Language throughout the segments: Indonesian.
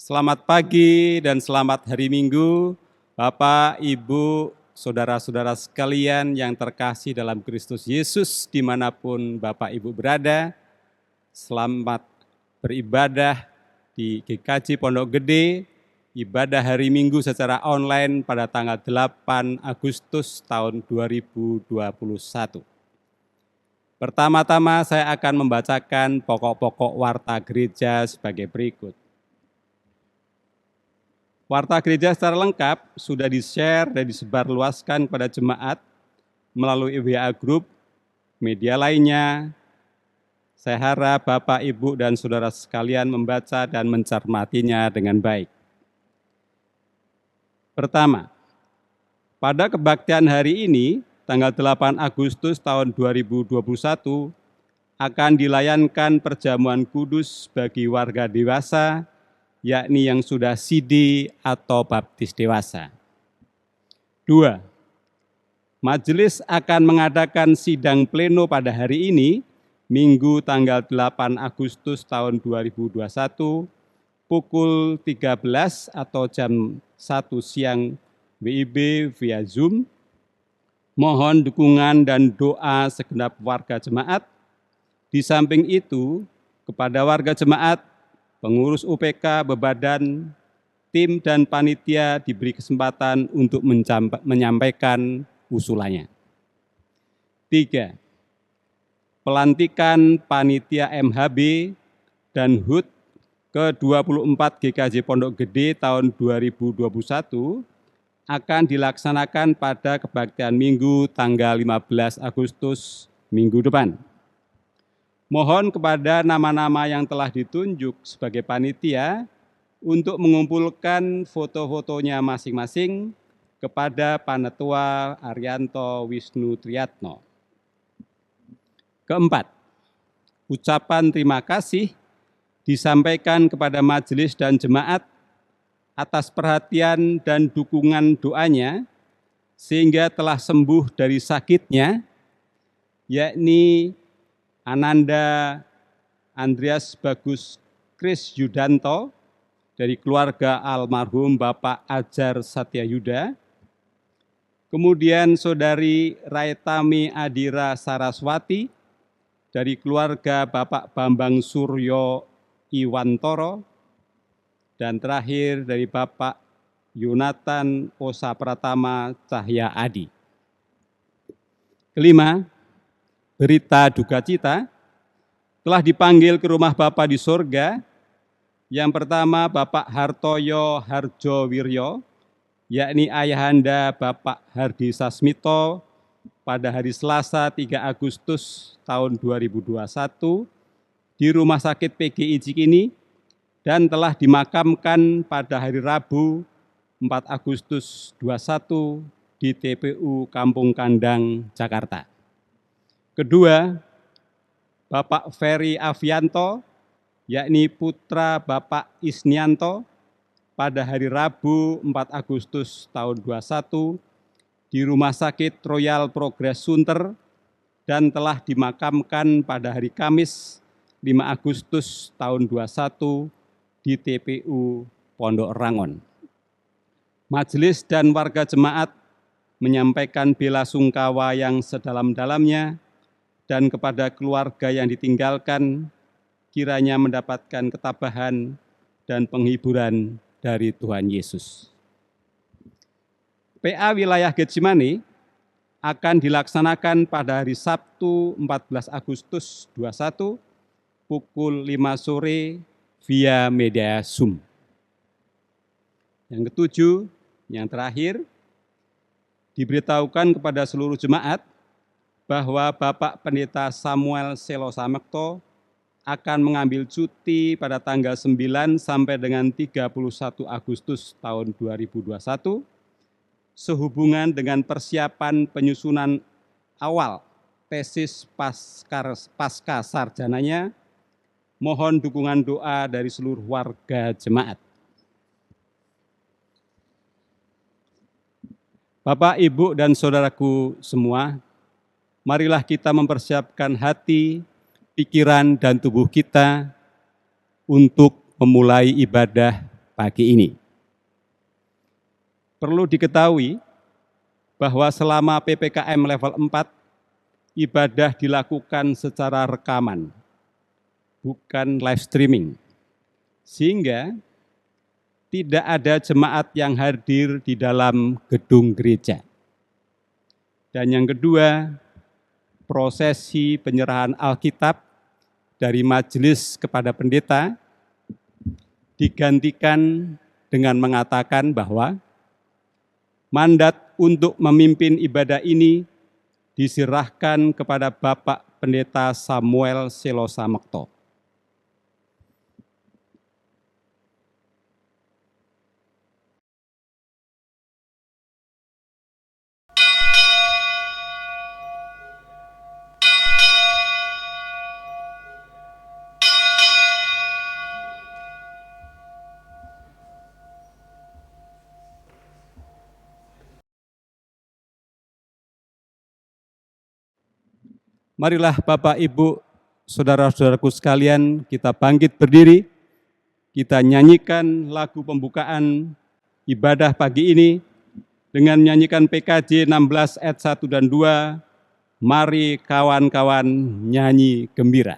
Selamat pagi dan selamat hari Minggu, Bapak, Ibu, saudara-saudara sekalian yang terkasih dalam Kristus Yesus dimanapun Bapak Ibu berada. Selamat beribadah di GKJ Pondok Gede, ibadah hari Minggu secara online pada tanggal 8 Agustus tahun 2021. Pertama-tama saya akan membacakan pokok-pokok warta gereja sebagai berikut. Warta gereja secara lengkap sudah di-share dan disebarluaskan kepada jemaat melalui WA Group, media lainnya. Saya harap Bapak, Ibu, dan saudara sekalian membaca dan mencermatinya dengan baik. Pertama, pada kebaktian hari ini, tanggal 8 Agustus tahun 2021, akan dilayankan perjamuan kudus bagi warga dewasa, yakni yang sudah sidi atau baptis dewasa. 2. Majelis akan mengadakan sidang pleno pada hari ini, Minggu tanggal 8 Agustus tahun 2021, pukul 13 atau jam 1 siang WIB via Zoom. Mohon dukungan dan doa segenap warga jemaat. Di samping itu, kepada warga jemaat, pengurus UPK, bebadan, tim dan panitia diberi kesempatan untuk menyampaikan usulannya. 3. Pelantikan panitia MHB dan HUT ke-24 GKJ Pondok Gede tahun 2021 akan dilaksanakan pada kebaktian Minggu tanggal 15 Agustus minggu depan. Mohon kepada nama-nama yang telah ditunjuk sebagai panitia untuk mengumpulkan foto-fotonya masing-masing kepada Panetua Arianto Wisnu Triyatno. Keempat, ucapan terima kasih disampaikan kepada majelis dan jemaat atas perhatian dan dukungan doanya sehingga telah sembuh dari sakitnya, yakni Ananda Andreas Bagus Kris Yudanto dari keluarga almarhum Bapak Ajar Satyayuda, kemudian Saudari Raitami Adira Saraswati dari keluarga Bapak Bambang Suryo Iwantoro, dan terakhir dari Bapak Yonatan Osa Pratama Cahya Adi. Kelima, berita duka cita telah dipanggil ke rumah Bapa di sorga. Yang pertama Bapak Hartoyo Harjo Wiryo, yakni ayahanda Bapak Hardi Sasmito pada hari Selasa 3 Agustus tahun 2021 di Rumah Sakit PGI Cikini dan telah dimakamkan pada hari Rabu 4 Agustus 2021 di TPU Kampung Kandang, Jakarta. Kedua, Bapak Ferry Avianto, yakni putra Bapak Isnianto, pada hari Rabu 4 Agustus tahun 2021 di Rumah Sakit Royal Progress Sunter dan telah dimakamkan pada hari Kamis 5 Agustus tahun 2021 di TPU Pondok Rangon. Majelis dan warga jemaat menyampaikan bela sungkawa yang sedalam-dalamnya dan kepada keluarga yang ditinggalkan, kiranya mendapatkan ketabahan dan penghiburan dari Tuhan Yesus. PA wilayah Getsemani akan dilaksanakan pada hari Sabtu 14 Agustus 2021 pukul 5 sore via media Zoom. Yang ketujuh, yang terakhir, diberitahukan kepada seluruh jemaat bahwa Bapak Pendeta Samuel Selo Samekto akan mengambil cuti pada tanggal 9 sampai dengan 31 Agustus tahun 2021 sehubungan dengan persiapan penyusunan awal tesis pasca sarjananya. Mohon dukungan doa dari seluruh warga jemaat. Bapak, Ibu, dan saudaraku semua, marilah kita mempersiapkan hati, pikiran, dan tubuh kita untuk memulai ibadah pagi ini. Perlu diketahui bahwa selama PPKM level 4, ibadah dilakukan secara rekaman, bukan live streaming. Sehingga tidak ada jemaat yang hadir di dalam gedung gereja. Dan yang kedua, prosesi penyerahan Alkitab dari majelis kepada pendeta digantikan dengan mengatakan bahwa mandat untuk memimpin ibadah ini diserahkan kepada Bapak Pendeta Samuel Selosa Mekto. Marilah Bapak, Ibu, saudara-saudaraku sekalian, kita bangkit berdiri, kita nyanyikan lagu pembukaan ibadah pagi ini dengan menyanyikan PKJ 16 ayat 1 dan 2, mari kawan-kawan nyanyi gembira.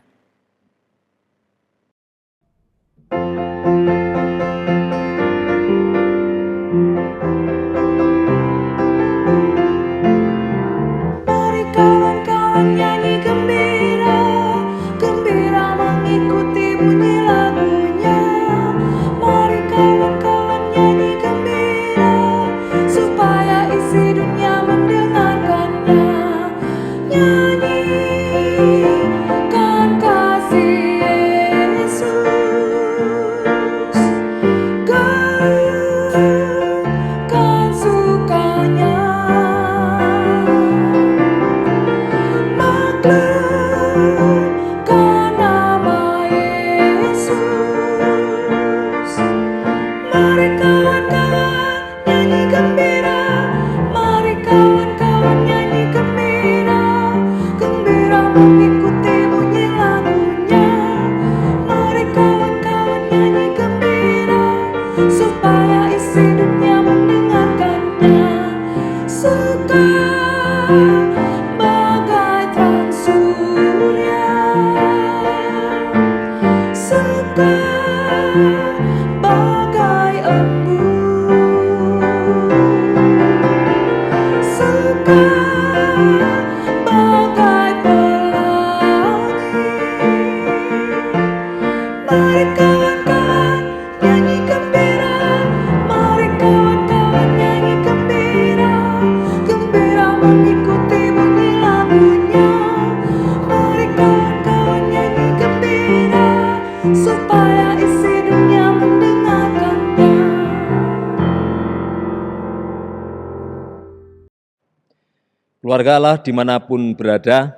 Keluarga Allah dimanapun berada,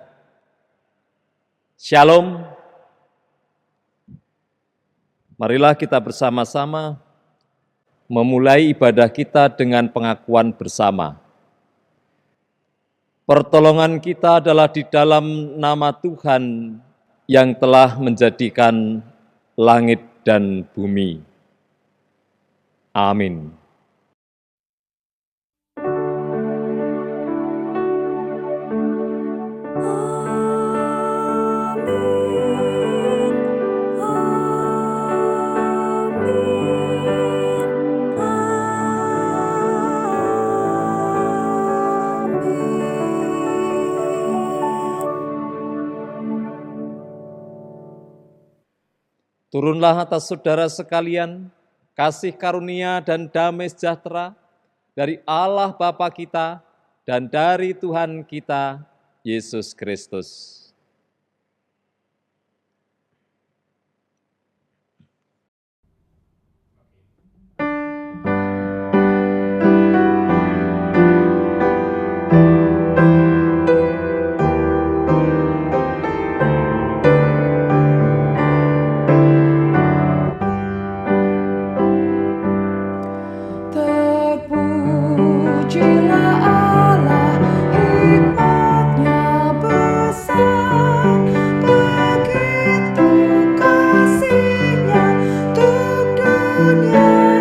Shalom. Marilah kita bersama-sama memulai ibadah kita dengan pengakuan bersama. Pertolongan kita adalah di dalam nama Tuhan yang telah menjadikan langit dan bumi. Amin. Turunlah atas saudara sekalian, kasih karunia dan damai sejahtera dari Allah Bapa kita dan dari Tuhan kita, Yesus Kristus. Dunia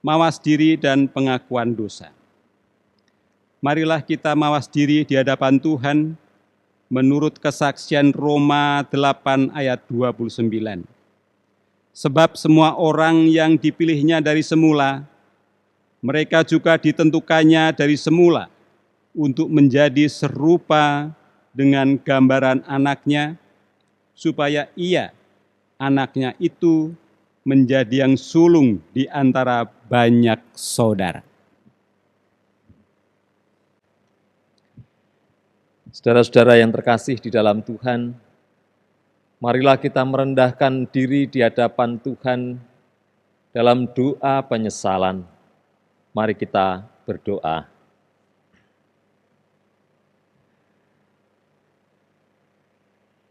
mawas diri dan pengakuan dosa. Marilah kita mawas diri di hadapan Tuhan menurut kesaksian Roma 8 ayat 29. Sebab semua orang yang dipilihnya dari semula, mereka juga ditentukannya dari semula untuk menjadi serupa dengan gambaran anaknya, supaya ia, anaknya itu, menjadi yang sulung di antara banyak saudara. Saudara-saudara yang terkasih di dalam Tuhan, marilah kita merendahkan diri di hadapan Tuhan dalam doa penyesalan. Mari kita berdoa.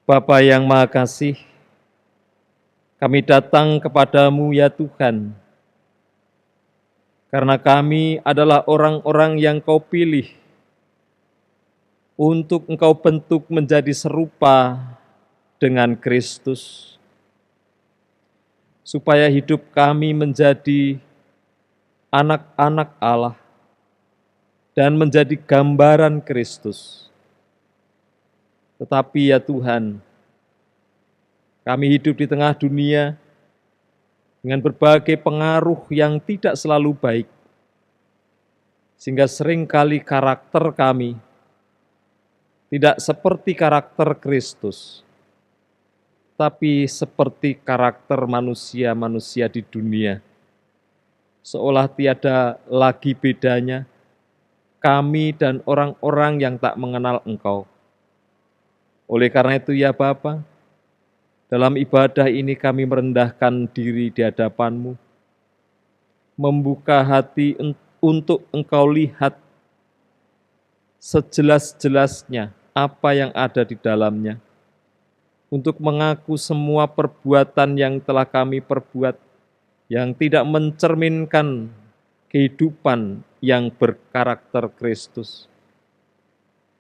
Bapa yang Maha Kasih, kami datang kepadamu ya Tuhan, karena kami adalah orang-orang yang Kau pilih untuk Engkau bentuk menjadi serupa dengan Kristus, supaya hidup kami menjadi anak-anak Allah dan menjadi gambaran Kristus. Tetapi ya Tuhan, kami hidup di tengah dunia dengan berbagai pengaruh yang tidak selalu baik, sehingga seringkali karakter kami tidak seperti karakter Kristus, tapi seperti karakter manusia-manusia di dunia. Seolah tiada lagi bedanya kami dan orang-orang yang tak mengenal Engkau. Oleh karena itu ya Bapa, dalam ibadah ini kami merendahkan diri di hadapan-Mu, membuka hati untuk Engkau lihat sejelas-jelasnya apa yang ada di dalamnya, untuk mengaku semua perbuatan yang telah kami perbuat, yang tidak mencerminkan kehidupan yang berkarakter Kristus.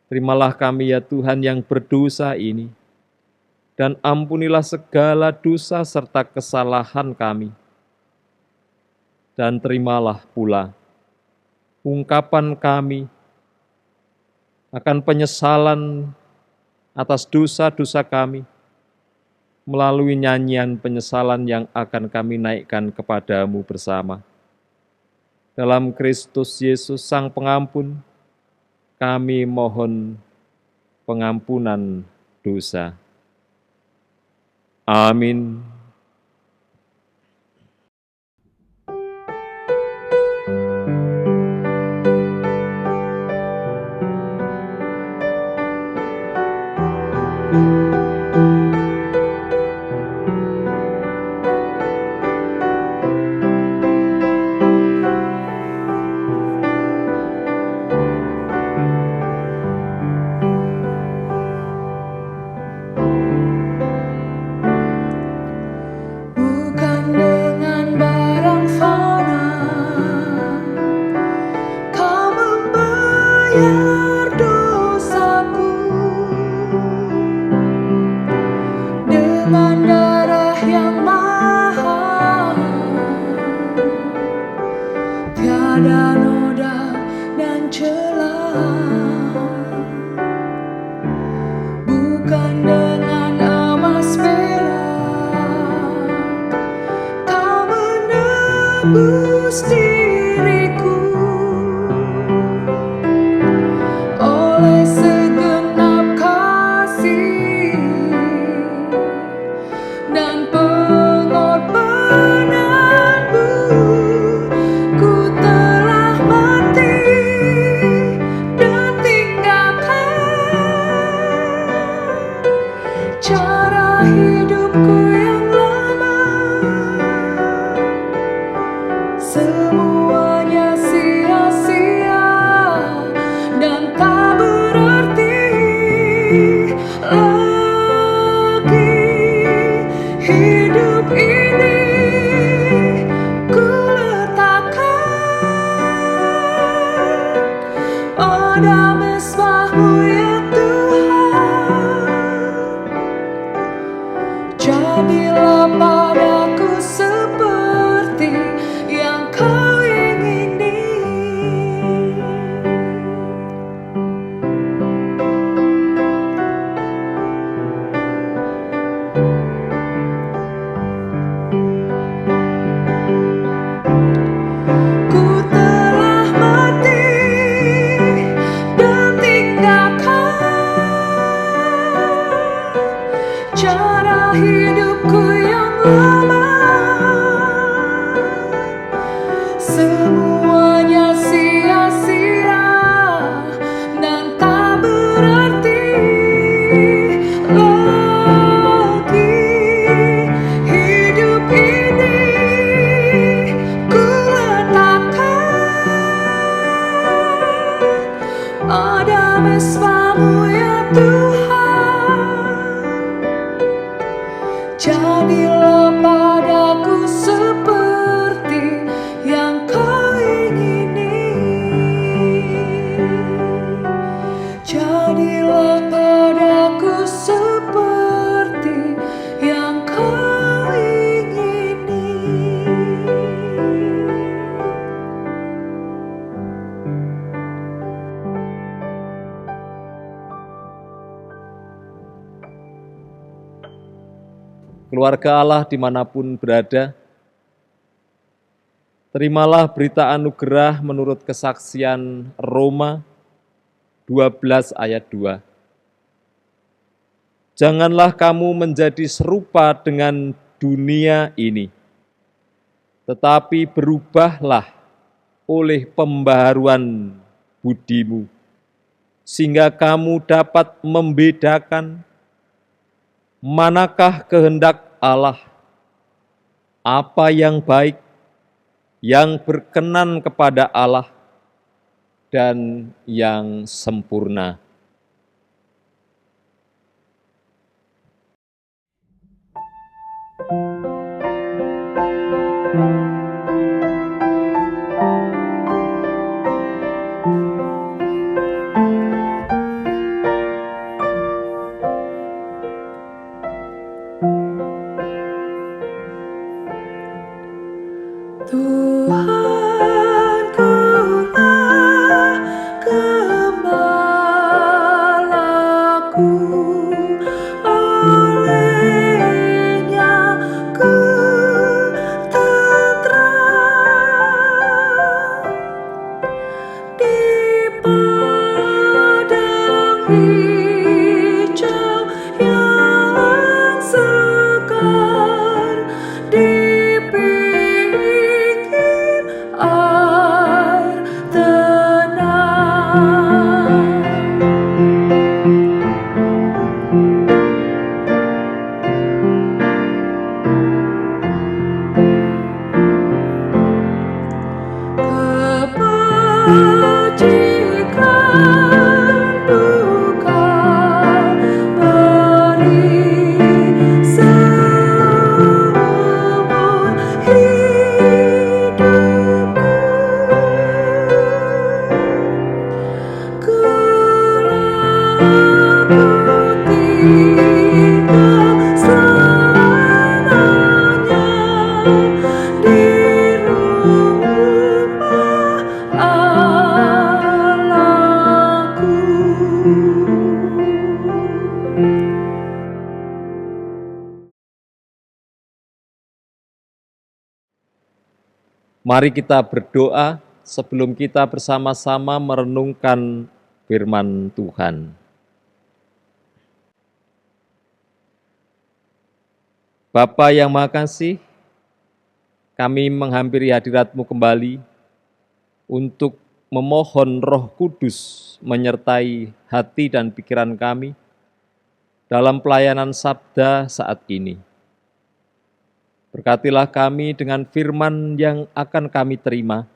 Terimalah kami ya Tuhan yang berdosa ini, dan ampunilah segala dosa serta kesalahan kami. Dan terimalah pula ungkapan kami akan penyesalan atas dosa-dosa kami, melalui nyanyian penyesalan yang akan kami naikkan kepadamu bersama. Dalam Kristus Yesus Sang Pengampun, kami mohon pengampunan dosa. Amin. Jadilah padaku seperti yang Kau cara hidupku yang lama. Semuanya sia-sia dan tak berarti lagi. Hidup ini ku letakkan pada mesbah-Mu ya Tuhan. Jadilah padaku seperti yang Kau ingini. Jadilah padaku seperti yang Kau ingini. Keluarga Allah dimanapun berada, terimalah berita anugerah menurut kesaksian Roma 12 ayat 2. Janganlah kamu menjadi serupa dengan dunia ini, tetapi berubahlah oleh pembaharuan budimu, sehingga kamu dapat membedakan manakah kehendak Allah, apa yang baik, yang berkenan kepada Allah, dan yang sempurna. Tuhankulah gembalaku, olehnya ku tentram. Di padang hijau yang segar, di pinggir air tenang. Kebajikan bukan beri seumur hidupku. Ku tinggal selamanya di rumah Allahku. Mari kita berdoa sebelum kita bersama-sama merenungkan firman Tuhan. Bapa yang Maha Kasih, kami menghampiri hadirat-Mu kembali untuk memohon Roh Kudus menyertai hati dan pikiran kami dalam pelayanan sabda saat ini. Berkatilah kami dengan firman yang akan kami terima,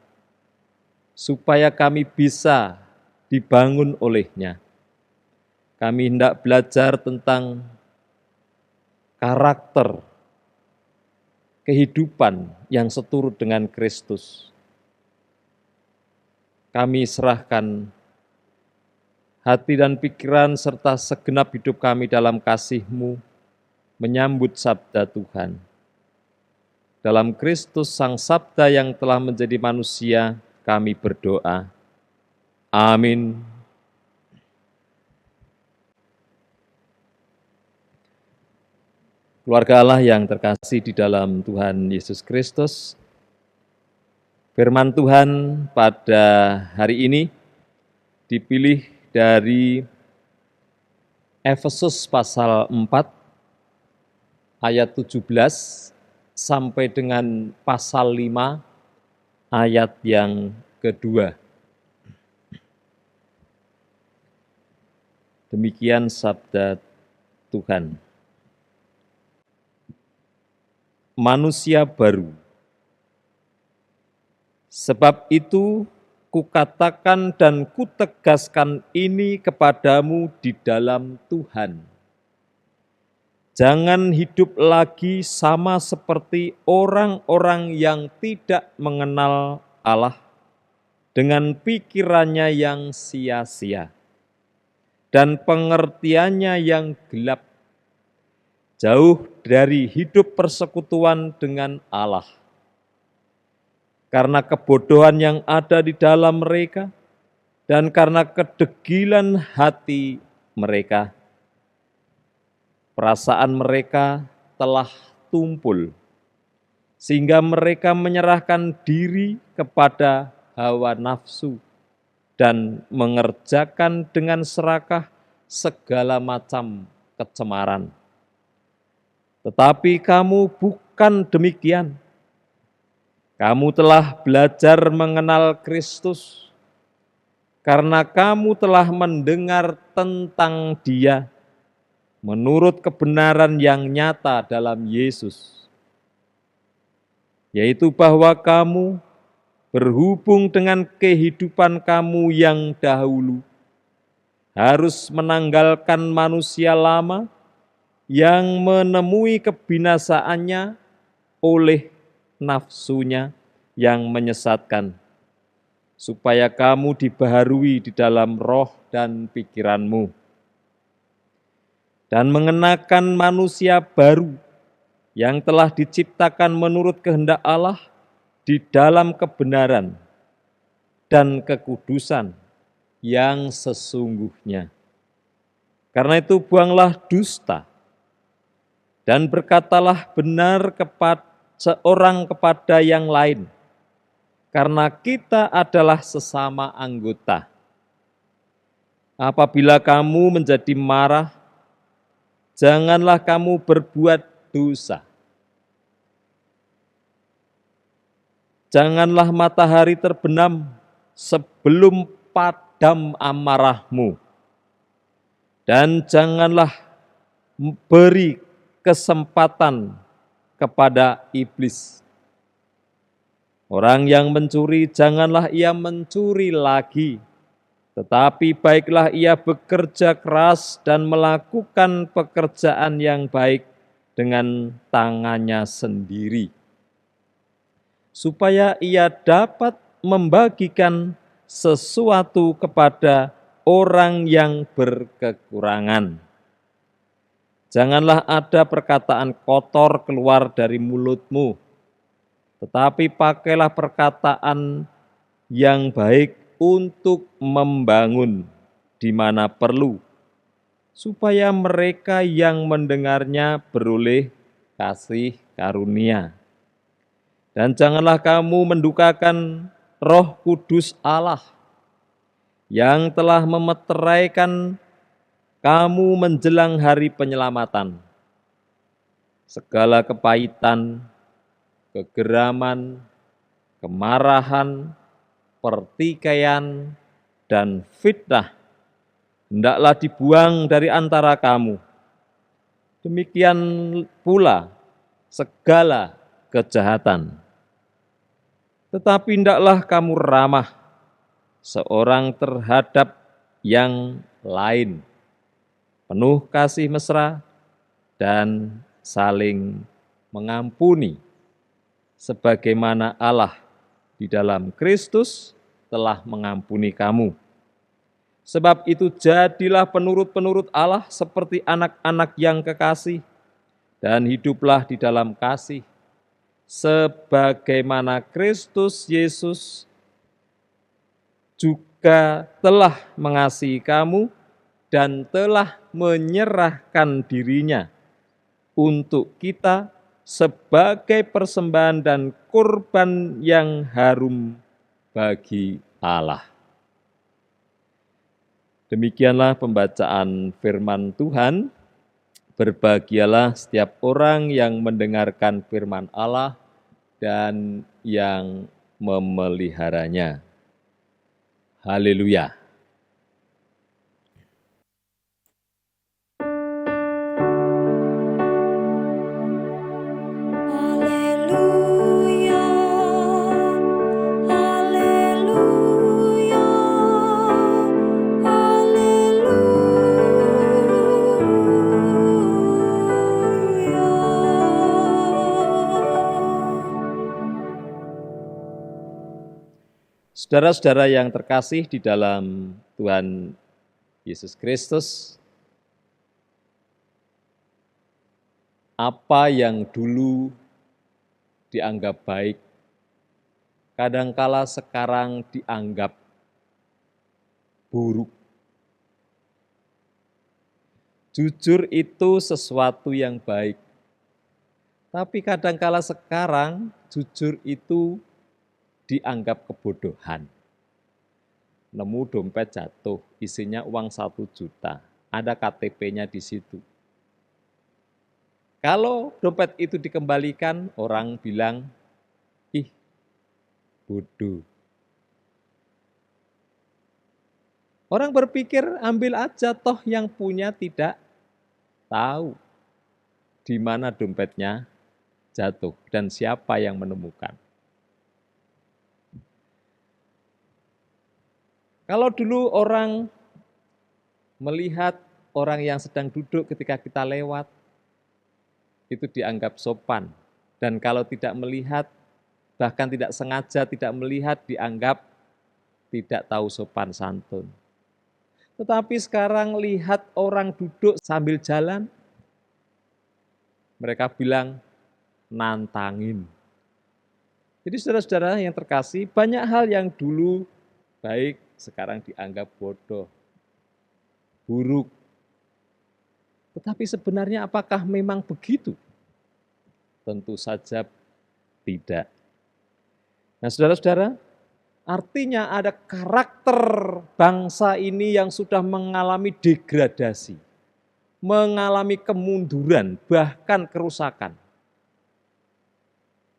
supaya kami bisa dibangun olehnya. Kami hendak belajar tentang karakter kehidupan yang seturut dengan Kristus. Kami serahkan hati dan pikiran serta segenap hidup kami dalam kasih-Mu menyambut sabda Tuhan. Dalam Kristus Sang Sabda yang telah menjadi manusia, kami berdoa. Amin. Keluarga Allah yang terkasih di dalam Tuhan Yesus Kristus, firman Tuhan pada hari ini dipilih dari Efesus pasal 4 ayat 17 sampai dengan pasal 5 ayat yang kedua. Demikian sabda Tuhan. Manusia baru. Sebab itu kukatakan dan kutegaskan ini kepadamu di dalam Tuhan. Jangan hidup lagi sama seperti orang-orang yang tidak mengenal Allah dengan pikirannya yang sia-sia dan pengertiannya yang gelap, jauh dari hidup persekutuan dengan Allah. Karena kebodohan yang ada di dalam mereka dan karena kedegilan hati mereka, perasaan mereka telah tumpul, sehingga mereka menyerahkan diri kepada hawa nafsu dan mengerjakan dengan serakah segala macam kecemaran. Tetapi kamu bukan demikian. Kamu telah belajar mengenal Kristus, karena kamu telah mendengar tentang Dia menurut kebenaran yang nyata dalam Yesus, yaitu bahwa kamu berhubung dengan kehidupan kamu yang dahulu harus menanggalkan manusia lama yang menemui kebinasaannya oleh nafsunya yang menyesatkan, supaya kamu dibaharui di dalam roh dan pikiranmu, dan mengenakan manusia baru yang telah diciptakan menurut kehendak Allah di dalam kebenaran dan kekudusan yang sesungguhnya. Karena itu buanglah dusta, dan berkatalah benar seorang kepada yang lain, karena kita adalah sesama anggota. Apabila kamu menjadi marah, janganlah kamu berbuat dosa. Janganlah matahari terbenam sebelum padam amarahmu, dan janganlah beri kesempatan kepada iblis. Orang yang mencuri, janganlah ia mencuri lagi, tetapi baiklah ia bekerja keras dan melakukan pekerjaan yang baik dengan tangannya sendiri, supaya ia dapat membagikan sesuatu kepada orang yang berkekurangan. Janganlah ada perkataan kotor keluar dari mulutmu, tetapi pakailah perkataan yang baik untuk membangun di mana perlu, supaya mereka yang mendengarnya beroleh kasih karunia. Dan janganlah kamu mendukakan Roh Kudus Allah yang telah memeteraikan kamu menjelang hari penyelamatan. Segala kepahitan, kegeraman, kemarahan, pertikaian, dan fitnah hendaklah dibuang dari antara kamu. Demikian pula segala kejahatan. Tetapi hendaklah kamu ramah seorang terhadap yang lain, penuh kasih mesra dan saling mengampuni, sebagaimana Allah di dalam Kristus telah mengampuni kamu. Sebab itu jadilah penurut-penurut Allah seperti anak-anak yang kekasih, dan hiduplah di dalam kasih, sebagaimana Kristus Yesus juga telah mengasihi kamu dan telah menyerahkan dirinya untuk kita sebagai persembahan dan kurban yang harum bagi Allah. Demikianlah pembacaan firman Tuhan. Berbahagialah setiap orang yang mendengarkan firman Allah dan yang memeliharanya. Haleluya. Haleluya, haleluya, haleluya. Saudara-saudara yang terkasih di dalam Tuhan Yesus Kristus, apa yang dulu dianggap baik, kadangkala sekarang dianggap buruk. Jujur itu sesuatu yang baik, tapi kadangkala sekarang jujur itu dianggap kebodohan. Nemu dompet jatuh, isinya uang 1 juta, ada KTP-nya di situ. Kalau dompet itu dikembalikan, orang bilang, ih, bodoh. Orang berpikir ambil aja, toh yang punya tidak tahu di mana dompetnya jatuh dan siapa yang menemukan. Kalau dulu orang melihat orang yang sedang duduk ketika kita lewat, itu dianggap sopan. Dan kalau tidak melihat, bahkan tidak sengaja tidak melihat, dianggap tidak tahu sopan santun. Tetapi sekarang lihat orang duduk sambil jalan, mereka bilang nantangin. Jadi saudara-saudara yang terkasih, banyak hal yang dulu baik, sekarang dianggap bodoh, buruk. Tetapi sebenarnya apakah memang begitu? Tentu saja tidak. Nah saudara-saudara, artinya ada karakter bangsa ini yang sudah mengalami degradasi, mengalami kemunduran, bahkan kerusakan.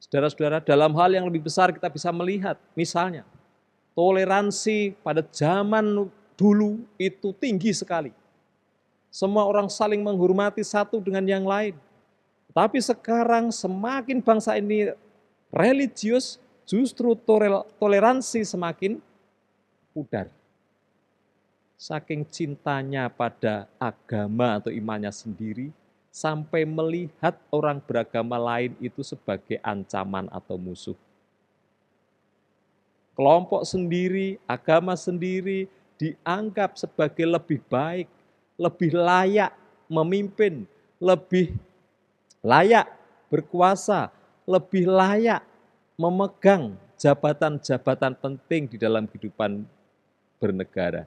Saudara-saudara, dalam hal yang lebih besar kita bisa melihat, misalnya, toleransi pada zaman dulu itu tinggi sekali. Semua orang saling menghormati satu dengan yang lain. Tapi sekarang semakin bangsa ini religius, justru toleransi semakin pudar. Saking cintanya pada agama atau imannya sendiri, sampai melihat orang beragama lain itu sebagai ancaman atau musuh. Kelompok sendiri, agama sendiri dianggap sebagai lebih baik, lebih layak memimpin, lebih layak berkuasa, lebih layak memegang jabatan-jabatan penting di dalam kehidupan bernegara.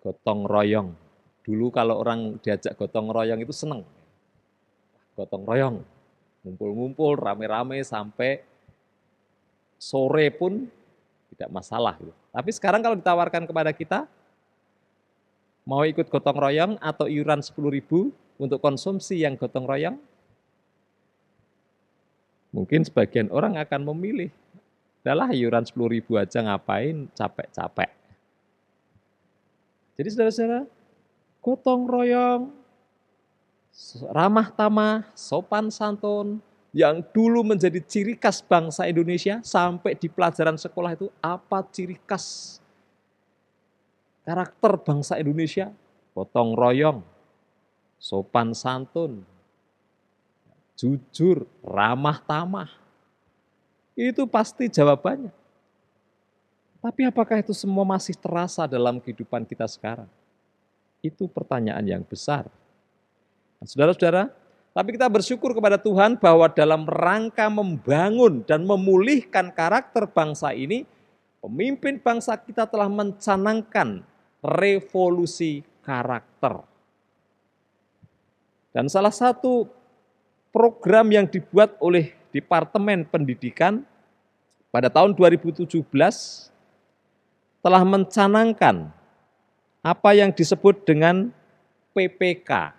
Gotong royong. Dulu kalau orang diajak gotong royong itu seneng. Gotong royong, ngumpul-ngumpul, rame-rame sampai sore pun tidak masalah. Tapi sekarang kalau ditawarkan kepada kita, mau ikut gotong royong atau iuran 10.000 untuk konsumsi yang gotong royong, mungkin sebagian orang akan memilih, udahlah iuran 10.000 aja ngapain, capek-capek. Jadi saudara-saudara, gotong royong, ramah tamah, sopan santun, yang dulu menjadi ciri khas bangsa Indonesia, sampai di pelajaran sekolah itu apa ciri khas karakter bangsa Indonesia? Gotong royong, sopan santun, jujur, ramah tamah. Itu pasti jawabannya. Tapi apakah itu semua masih terasa dalam kehidupan kita sekarang? Itu pertanyaan yang besar. Nah, saudara-saudara, tapi kita bersyukur kepada Tuhan bahwa dalam rangka membangun dan memulihkan karakter bangsa ini, pemimpin bangsa kita telah mencanangkan revolusi karakter. Dan salah satu program yang dibuat oleh Departemen Pendidikan pada tahun 2017 telah mencanangkan apa yang disebut dengan PPK,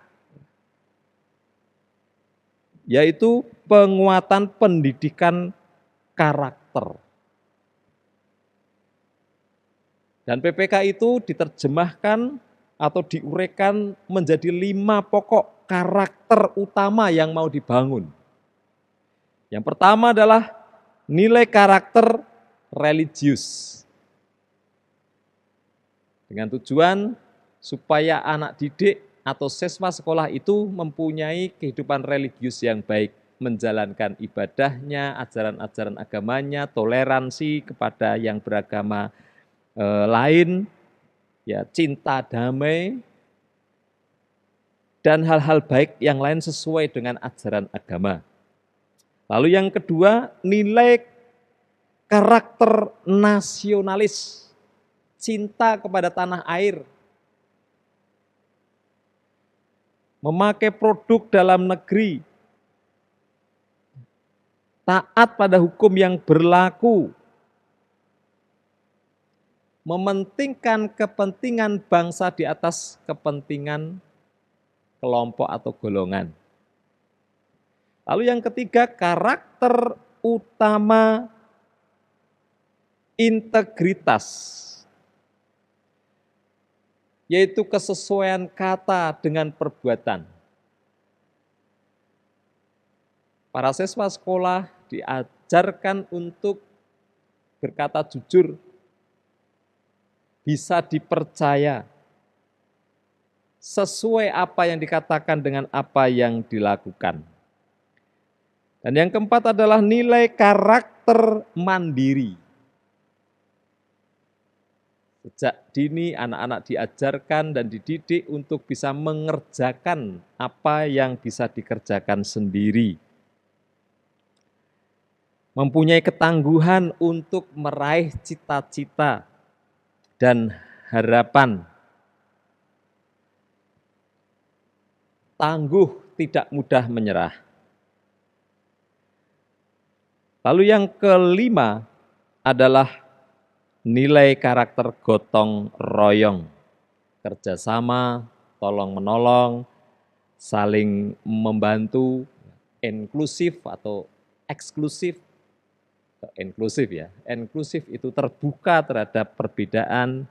yaitu penguatan pendidikan karakter. Dan PPK itu diterjemahkan atau diuraikan menjadi 5 pokok karakter utama yang mau dibangun. Yang pertama adalah nilai karakter religius. Dengan tujuan supaya anak didik atau siswa sekolah itu mempunyai kehidupan religius yang baik, menjalankan ibadahnya, ajaran-ajaran agamanya, toleransi kepada yang beragama lain, ya, cinta damai, dan hal-hal baik yang lain sesuai dengan ajaran agama. Lalu yang kedua, nilai karakter nasionalis, cinta kepada tanah air, memakai produk dalam negeri, taat pada hukum yang berlaku, mementingkan kepentingan bangsa di atas kepentingan kelompok atau golongan. Lalu yang ketiga, karakter utama integritas, yaitu kesesuaian kata dengan perbuatan. Para siswa sekolah diajarkan untuk berkata jujur, bisa dipercaya, sesuai apa yang dikatakan dengan apa yang dilakukan. Dan yang keempat adalah nilai karakter mandiri. Sejak dini anak-anak diajarkan dan dididik untuk bisa mengerjakan apa yang bisa dikerjakan sendiri. Mempunyai ketangguhan untuk meraih cita-cita dan harapan. Tangguh, tidak mudah menyerah. Lalu yang kelima adalah nilai karakter gotong royong, kerjasama, tolong-menolong, saling membantu, inklusif atau eksklusif. Inklusif ya, inklusif itu terbuka terhadap perbedaan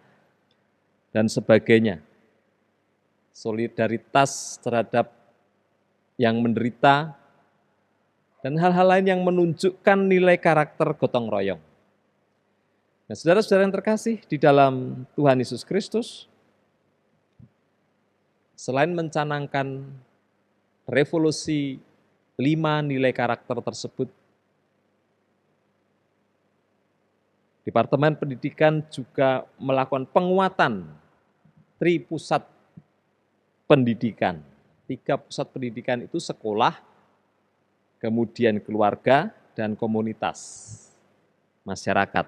dan sebagainya. Solidaritas terhadap yang menderita, dan hal-hal lain yang menunjukkan nilai karakter gotong royong. Nah, saudara-saudara yang terkasih di dalam Tuhan Yesus Kristus, selain mencanangkan revolusi 5 nilai karakter tersebut, Departemen Pendidikan juga melakukan penguatan Tripusat Pendidikan. 3 pusat pendidikan itu sekolah, kemudian keluarga, dan komunitas masyarakat.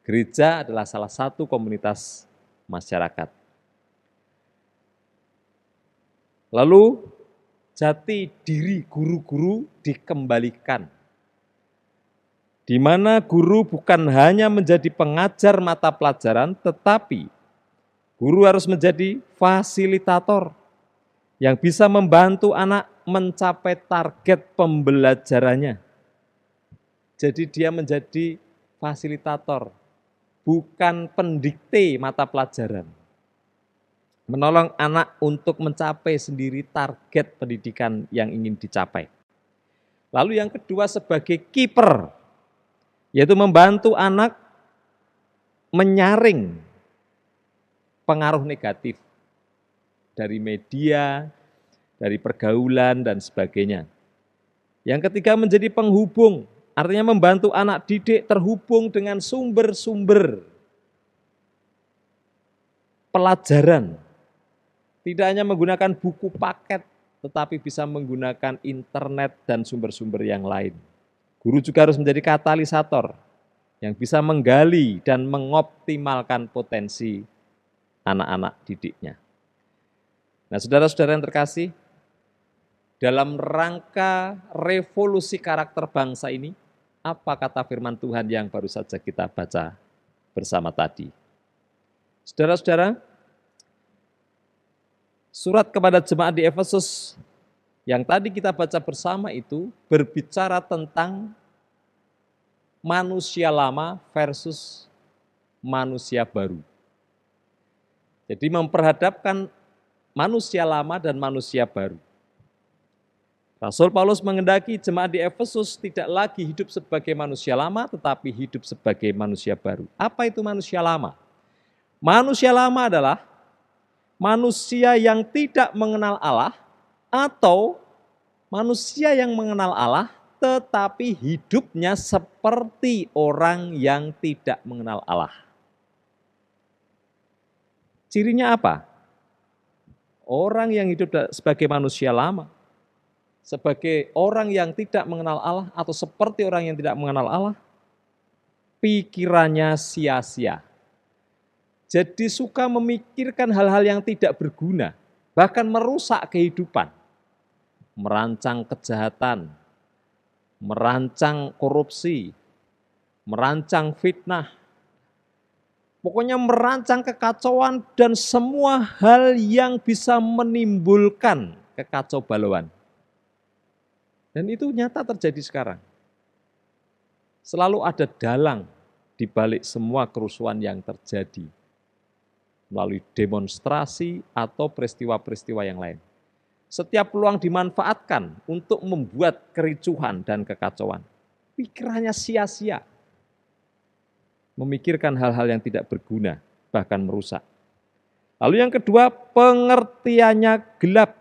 Gereja adalah salah satu komunitas masyarakat. Lalu jati diri guru-guru dikembalikan, di mana guru bukan hanya menjadi pengajar mata pelajaran, tetapi guru harus menjadi fasilitator yang bisa membantu anak mencapai target pembelajarannya. Jadi dia menjadi fasilitator, bukan pendikte mata pelajaran. Menolong anak untuk mencapai sendiri target pendidikan yang ingin dicapai. Lalu yang kedua sebagai kiper, yaitu membantu anak menyaring pengaruh negatif dari media, dari pergaulan, dan sebagainya. Yang ketiga menjadi penghubung, artinya membantu anak didik terhubung dengan sumber-sumber pelajaran. Tidak hanya menggunakan buku paket, tetapi bisa menggunakan internet dan sumber-sumber yang lain. Guru juga harus menjadi katalisator yang bisa menggali dan mengoptimalkan potensi anak-anak didiknya. Nah, saudara-saudara yang terkasih, dalam rangka revolusi karakter bangsa ini, apa kata firman Tuhan yang baru saja kita baca bersama tadi? Saudara-saudara, Surat kepada jemaat di Efesus yang tadi kita baca bersama itu berbicara tentang manusia lama versus manusia baru. Jadi memperhadapkan manusia lama dan manusia baru. Rasul Paulus mengendaki jemaat di Efesus tidak lagi hidup sebagai manusia lama, tetapi hidup sebagai manusia baru. Apa itu manusia lama? Manusia lama adalah manusia yang tidak mengenal Allah atau manusia yang mengenal Allah tetapi hidupnya seperti orang yang tidak mengenal Allah. Cirinya apa? Orang yang hidup sebagai manusia lama, sebagai orang yang tidak mengenal Allah atau seperti orang yang tidak mengenal Allah, pikirannya sia-sia. Jadi suka memikirkan hal-hal yang tidak berguna, bahkan merusak kehidupan, merancang kejahatan, merancang korupsi, merancang fitnah, pokoknya merancang kekacauan dan semua hal yang bisa menimbulkan kekacau balauan. Dan itu nyata terjadi sekarang. Selalu ada dalang di balik semua kerusuhan yang terjadi melalui demonstrasi atau peristiwa-peristiwa yang lain. Setiap peluang dimanfaatkan untuk membuat kericuhan dan kekacauan. Pikirannya sia-sia. Memikirkan hal-hal yang tidak berguna, bahkan merusak. Lalu yang kedua, pengertiannya gelap.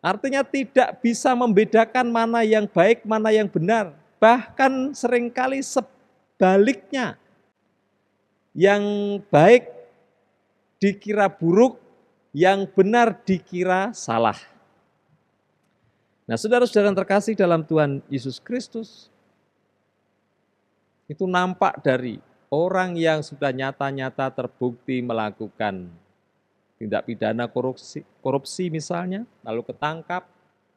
Artinya tidak bisa membedakan mana yang baik, mana yang benar. Bahkan seringkali sebaliknya. Yang baik dikira buruk, yang benar dikira salah. Nah, saudara-saudara yang terkasih dalam Tuhan Yesus Kristus, itu nampak dari orang yang sudah nyata-nyata terbukti melakukan tindak pidana korupsi misalnya, lalu ketangkap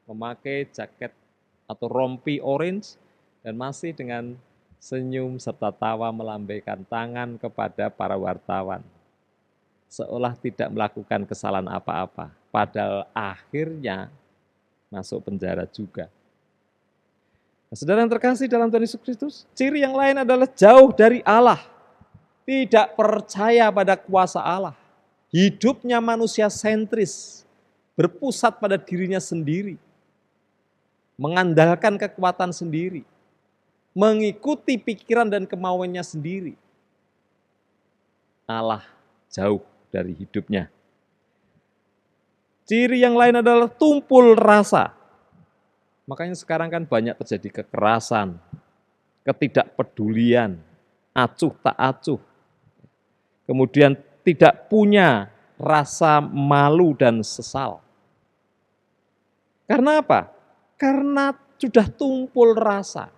memakai jaket atau rompi orange dan masih dengan senyum serta tawa melambaikan tangan kepada para wartawan. Seolah tidak melakukan kesalahan apa-apa, padahal akhirnya masuk penjara juga. Nah, saudara yang terkasih dalam Tuhan Yesus Kristus, ciri yang lain adalah jauh dari Allah, tidak percaya pada kuasa Allah, hidupnya manusia sentris, berpusat pada dirinya sendiri, mengandalkan kekuatan sendiri, mengikuti pikiran dan kemauannya sendiri. Allah jauh dari hidupnya. Ciri yang lain adalah tumpul rasa. Makanya sekarang kan banyak terjadi kekerasan, ketidakpedulian, acuh tak acuh. Kemudian tidak punya rasa malu dan sesal. Karena apa? Karena sudah tumpul rasa.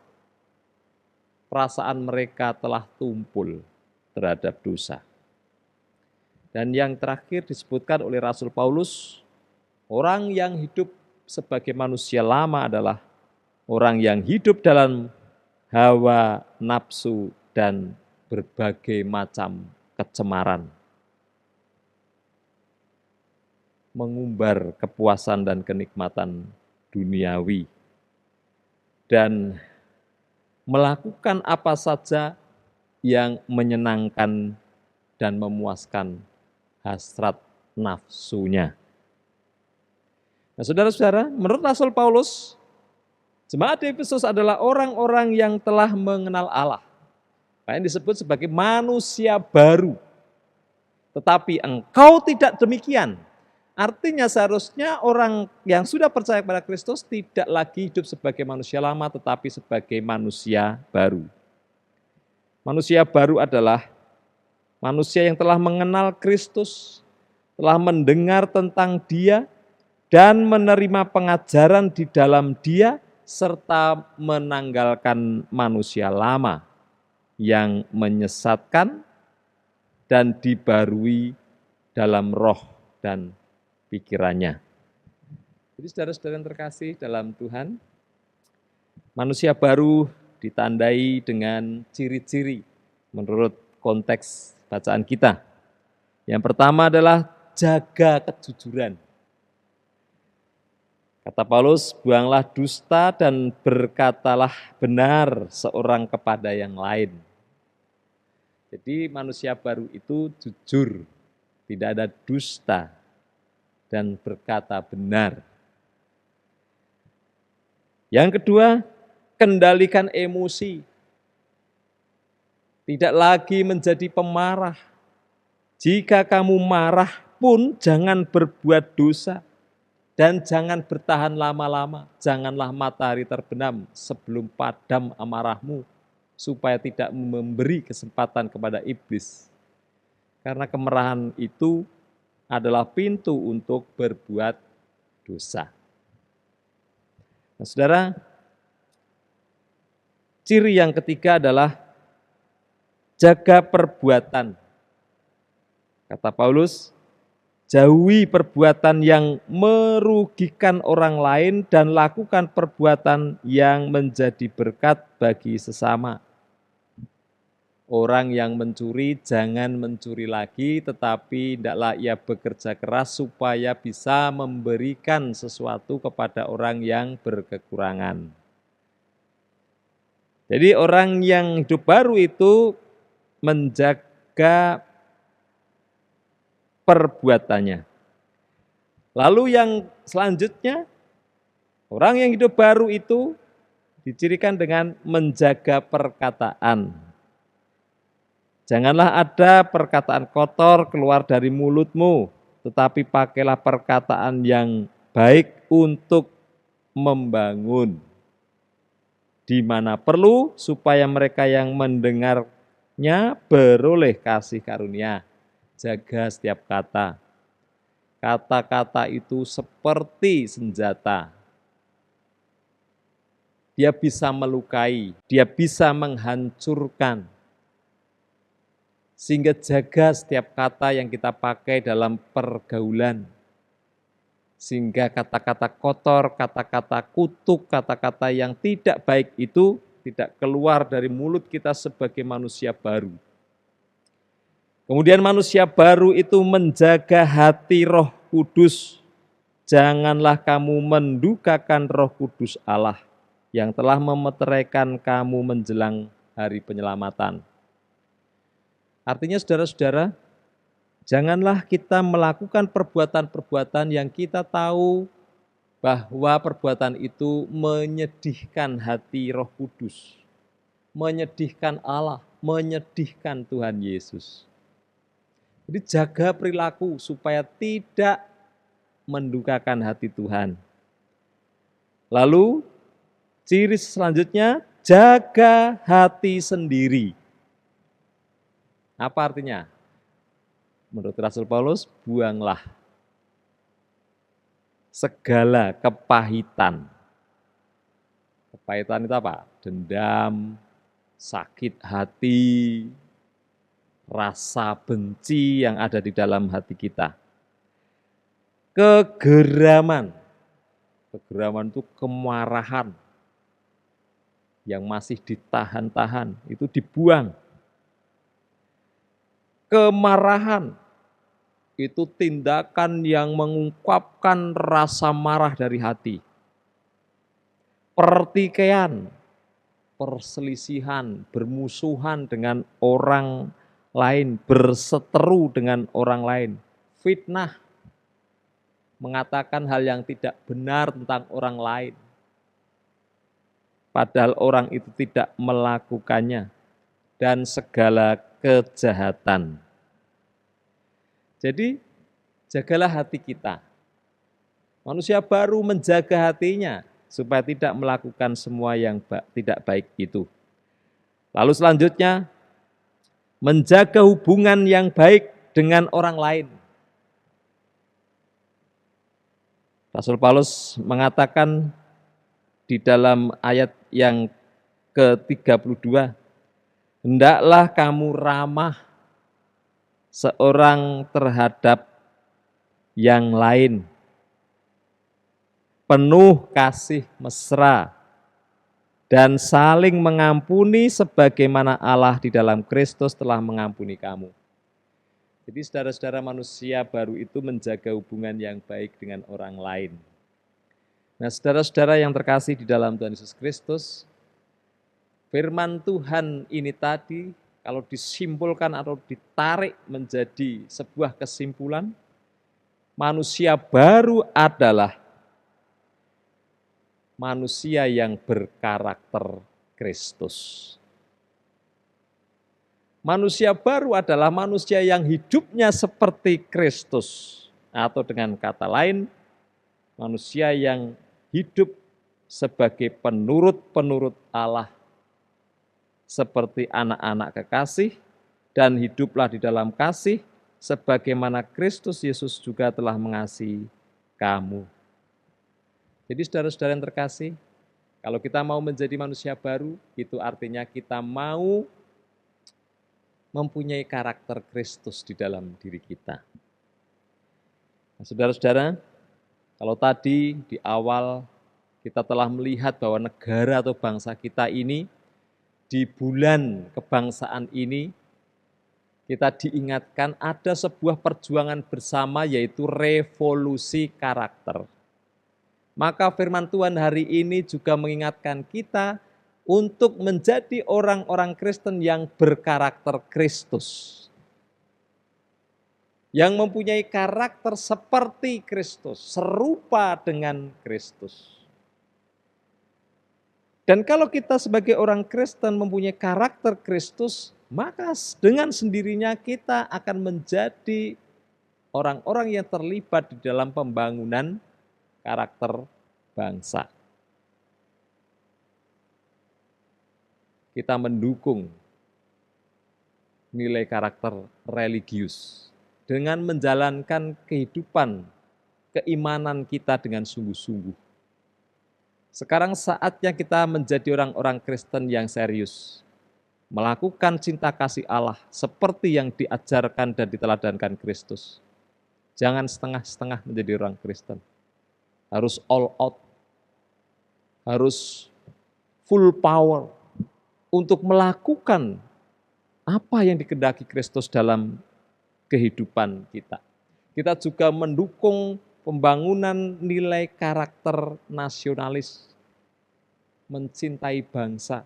Perasaan mereka telah tumpul terhadap dosa. Dan yang terakhir disebutkan oleh Rasul Paulus, orang yang hidup sebagai manusia lama adalah orang yang hidup dalam hawa nafsu dan berbagai macam kecemaran. Mengumbar kepuasan dan kenikmatan duniawi. Dan melakukan apa saja yang menyenangkan dan memuaskan hasrat nafsunya. Nah, saudara-saudara, menurut Rasul Paulus, jemaat di Efesus adalah orang-orang yang telah mengenal Allah. Yang disebut sebagai manusia baru. Tetapi engkau tidak demikian. Artinya seharusnya orang yang sudah percaya kepada Kristus tidak lagi hidup sebagai manusia lama, tetapi sebagai manusia baru. Manusia baru adalah manusia yang telah mengenal Kristus, telah mendengar tentang Dia, dan menerima pengajaran di dalam Dia, serta menanggalkan manusia lama yang menyesatkan dan dibarui dalam roh dan pikirannya. Jadi saudara-saudara yang terkasih dalam Tuhan, manusia baru ditandai dengan ciri-ciri menurut konteks bacaan kita. Yang pertama adalah jaga kejujuran. Kata Paulus, buanglah dusta dan berkatalah benar seorang kepada yang lain. Jadi manusia baru itu jujur, tidak ada dusta, dan berkata benar. Yang kedua, kendalikan emosi. Tidak lagi menjadi pemarah. Jika kamu marah pun jangan berbuat dosa. Dan jangan bertahan lama-lama. Janganlah matahari terbenam sebelum padam amarahmu. Supaya tidak memberi kesempatan kepada iblis. Karena kemarahan itu adalah pintu untuk berbuat dosa. Nah, saudara, ciri yang ketiga adalah jaga perbuatan. Kata Paulus, jauhi perbuatan yang merugikan orang lain dan lakukan perbuatan yang menjadi berkat bagi sesama. Orang yang mencuri jangan mencuri lagi, tetapi hendaklah ia bekerja keras supaya bisa memberikan sesuatu kepada orang yang berkekurangan. Jadi orang yang hidup baru itu menjaga perbuatannya. Lalu yang selanjutnya, orang yang hidup baru itu dicirikan dengan menjaga perkataan. Janganlah ada perkataan kotor keluar dari mulutmu, tetapi pakailah perkataan yang baik untuk membangun. Di mana perlu, supaya mereka yang mendengarnya beroleh kasih karunia. Jaga setiap kata. Kata-kata itu seperti senjata. Dia bisa melukai, dia bisa menghancurkan. Sehingga jaga setiap kata yang kita pakai dalam pergaulan. Sehingga kata-kata kotor, kata-kata kutuk, kata-kata yang tidak baik itu tidak keluar dari mulut kita sebagai manusia baru. Kemudian manusia baru itu menjaga hati Roh Kudus. Janganlah kamu mendukakan Roh Kudus Allah yang telah memeteraikan kamu menjelang hari penyelamatan. Artinya saudara-saudara, janganlah kita melakukan perbuatan-perbuatan yang kita tahu bahwa perbuatan itu menyedihkan hati Roh Kudus, menyedihkan Allah, menyedihkan Tuhan Yesus. Jadi jaga perilaku supaya tidak mendukakan hati Tuhan. Lalu ciri selanjutnya, jaga hati sendiri. Apa artinya? Menurut Rasul Paulus, buanglah segala kepahitan. Kepahitan itu apa? Dendam, sakit hati, rasa benci yang ada di dalam hati kita. Kegeraman. Kegeraman itu kemarahan yang masih ditahan-tahan, itu dibuang. Kemarahan itu tindakan yang mengungkapkan rasa marah dari hati. Pertikaian, perselisihan, bermusuhan dengan orang lain, berseteru dengan orang lain, fitnah, mengatakan hal yang tidak benar tentang orang lain, padahal orang itu tidak melakukannya, dan segala kejahatan. Jadi, jagalah hati kita. Manusia baru menjaga hatinya supaya tidak melakukan semua yang tidak baik itu. Lalu selanjutnya, menjaga hubungan yang baik dengan orang lain. Rasul Paulus mengatakan di dalam ayat yang ke-32, hendaklah kamu ramah seorang terhadap yang lain, penuh kasih mesra, dan saling mengampuni sebagaimana Allah di dalam Kristus telah mengampuni kamu. Jadi saudara-saudara, manusia baru itu menjaga hubungan yang baik dengan orang lain. Nah, saudara-saudara yang terkasih di dalam Tuhan Yesus Kristus, firman Tuhan ini tadi kalau disimpulkan atau ditarik menjadi sebuah kesimpulan, manusia baru adalah manusia yang berkarakter Kristus. Manusia baru adalah manusia yang hidupnya seperti Kristus. Atau dengan kata lain, manusia yang hidup sebagai penurut-penurut Allah, seperti anak-anak kekasih, dan hiduplah di dalam kasih, sebagaimana Kristus Yesus juga telah mengasihi kamu. Jadi saudara-saudara yang terkasih, kalau kita mau menjadi manusia baru, itu artinya kita mau mempunyai karakter Kristus di dalam diri kita. Nah, saudara-saudara, kalau tadi di awal kita telah melihat bahwa negara atau bangsa kita ini, di bulan kebangsaan ini, kita diingatkan ada sebuah perjuangan bersama, yaitu revolusi karakter. Maka firman Tuhan hari ini juga mengingatkan kita untuk menjadi orang-orang Kristen yang berkarakter Kristus. Yang mempunyai karakter seperti Kristus, serupa dengan Kristus. Dan kalau kita sebagai orang Kristen mempunyai karakter Kristus, maka dengan sendirinya kita akan menjadi orang-orang yang terlibat di dalam pembangunan karakter bangsa. Kita mendukung nilai karakter religius dengan menjalankan kehidupan keimanan kita dengan sungguh-sungguh. Sekarang saatnya kita menjadi orang-orang Kristen yang serius, melakukan cinta kasih Allah seperti yang diajarkan dan diteladankan Kristus. Jangan setengah-setengah menjadi orang Kristen. Harus all out, harus full power untuk melakukan apa yang dikehendaki Kristus dalam kehidupan kita. Kita juga mendukung pembangunan nilai karakter nasionalis, mencintai bangsa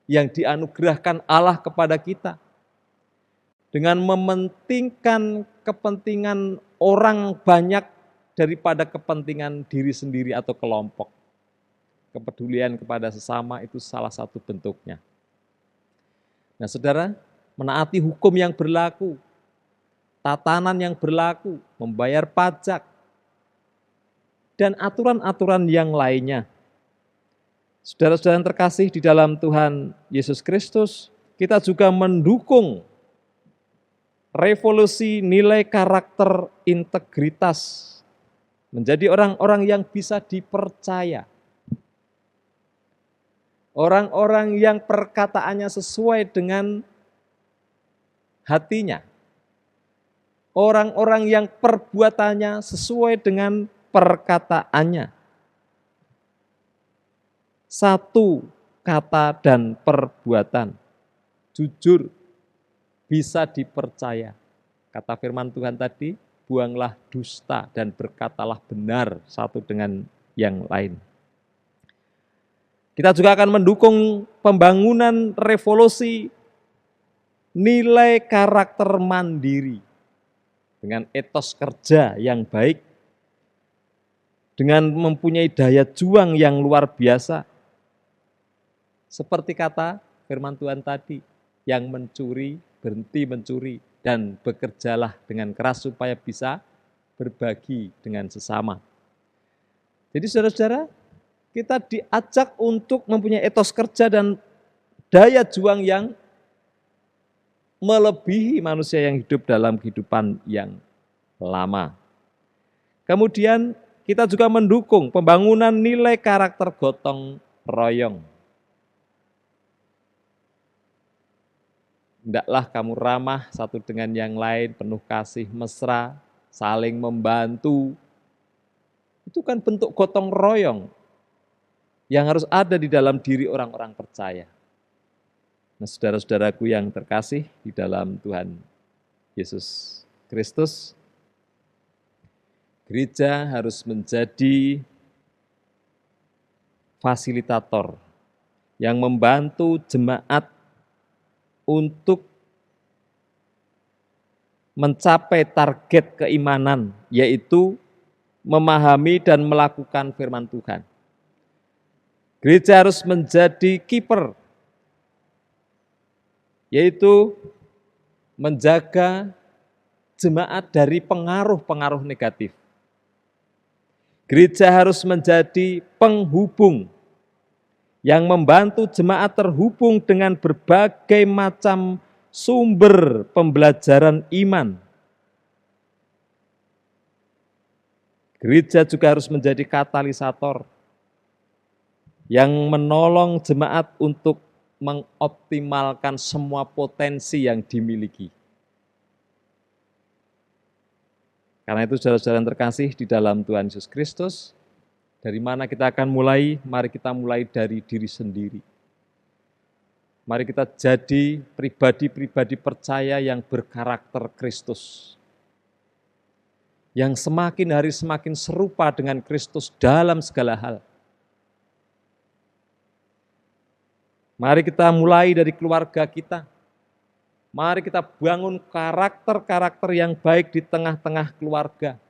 yang dianugerahkan Allah kepada kita, dengan mementingkan kepentingan orang banyak daripada kepentingan diri sendiri atau kelompok. Kepedulian kepada sesama itu salah satu bentuknya. Nah, saudara, menaati hukum yang berlaku, tatanan yang berlaku, membayar pajak, dan aturan-aturan yang lainnya. Saudara-saudara yang terkasih di dalam Tuhan Yesus Kristus, kita juga mendukung revolusi nilai karakter integritas, menjadi orang-orang yang bisa dipercaya. Orang-orang yang perkataannya sesuai dengan hatinya. Orang-orang yang perbuatannya sesuai dengan perkataannya. Satu kata dan perbuatan. Jujur, bisa dipercaya. Kata firman Tuhan tadi, buanglah dusta dan berkatalah benar satu dengan yang lain. Kita juga akan mendukung pembangunan revolusi nilai karakter mandiri dengan etos kerja yang baik, dengan mempunyai daya juang yang luar biasa. Seperti kata firman Tuhan tadi, yang mencuri, berhenti mencuri, dan bekerjalah dengan keras supaya bisa berbagi dengan sesama. Jadi saudara-saudara, kita diajak untuk mempunyai etos kerja dan daya juang yang melebihi manusia yang hidup dalam kehidupan yang lama. Kemudian kita juga mendukung pembangunan nilai karakter gotong royong. Hendaklah kamu ramah satu dengan yang lain, penuh kasih, mesra, saling membantu. Itu kan bentuk gotong royong yang harus ada di dalam diri orang-orang percaya. Nah, saudara-saudaraku yang terkasih di dalam Tuhan Yesus Kristus, gereja harus menjadi fasilitator yang membantu jemaat untuk mencapai target keimanan, yaitu memahami dan melakukan firman Tuhan. Gereja harus menjadi kiper, yaitu menjaga jemaat dari pengaruh-pengaruh negatif. Gereja harus menjadi penghubung yang membantu jemaat terhubung dengan berbagai macam sumber pembelajaran iman. Gereja juga harus menjadi katalisator yang menolong jemaat untuk mengoptimalkan semua potensi yang dimiliki. Karena itu saudara-saudara yang terkasih di dalam Tuhan Yesus Kristus, dari mana kita akan mulai? Mari kita mulai dari diri sendiri. Mari kita jadi pribadi-pribadi percaya yang berkarakter Kristus. Yang semakin hari semakin serupa dengan Kristus dalam segala hal. Mari kita mulai dari keluarga kita. Mari kita bangun karakter-karakter yang baik di tengah-tengah keluarga.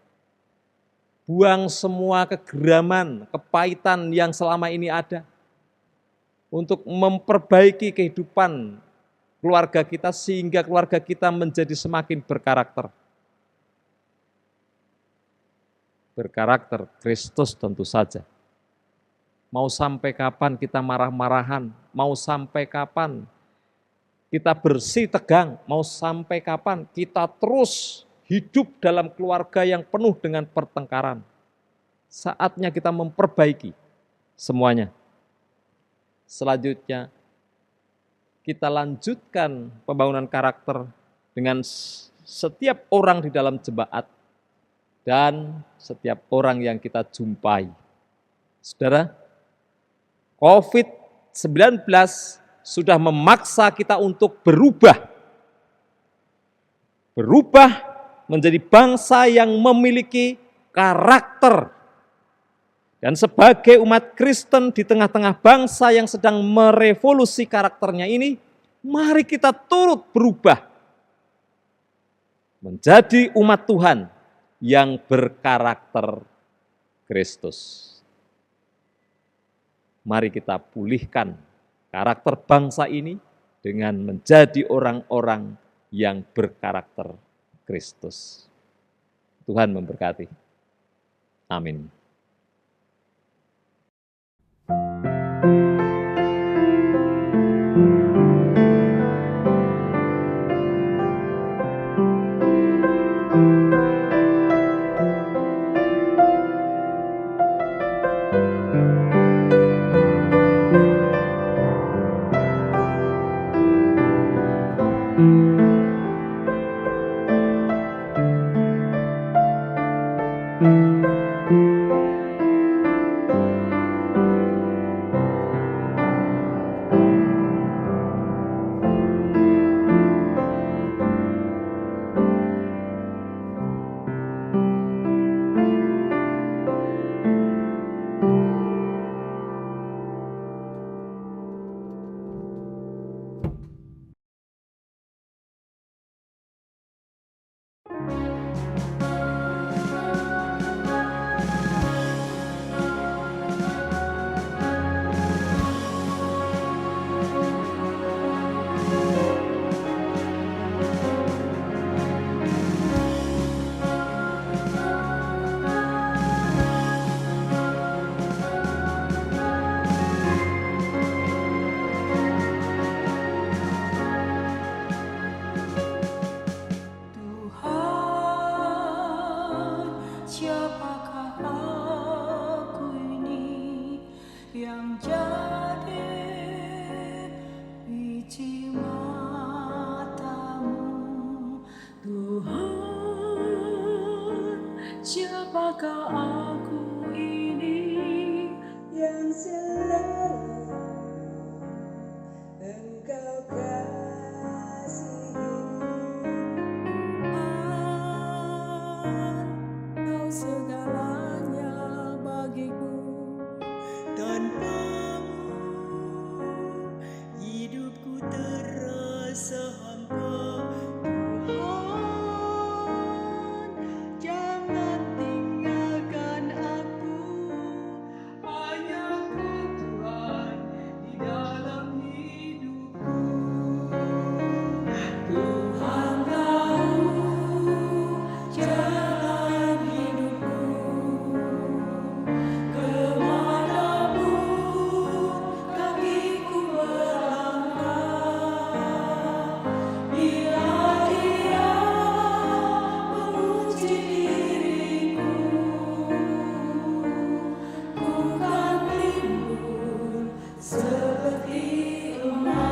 Buang semua kegeraman, kepahitan yang selama ini ada. Untuk memperbaiki kehidupan keluarga kita sehingga keluarga kita menjadi semakin berkarakter. Berkarakter Kristus tentu saja. Mau sampai kapan kita marah-marahan? Mau sampai kapan kita bersih tegang? Mau sampai kapan kita terus hidup dalam keluarga yang penuh dengan pertengkaran? Saatnya kita memperbaiki semuanya. Selanjutnya, kita lanjutkan pembangunan karakter dengan setiap orang di dalam jemaat dan setiap orang yang kita jumpai. Saudara, COVID-19 sudah memaksa kita untuk berubah. Berubah menjadi bangsa yang memiliki karakter. Dan sebagai umat Kristen di tengah-tengah bangsa yang sedang merevolusi karakternya ini, mari kita turut berubah. Menjadi umat Tuhan yang berkarakter Kristus. Mari kita pulihkan karakter bangsa ini dengan menjadi orang-orang yang berkarakter Kristus. Tuhan memberkati. Amin. Siapakah aku ini yang selalu Engkau kasihi? tanpamu hidupku terasa hampa. Tuhan, jangan tinggalkan aku, hanya Kau Tuhan di dalam hidupku. Tuhan tahu jalan hidupku, kemanapun kakiku melangkah. Bila Dia menguji diriku, ku kan timbul seperti emas.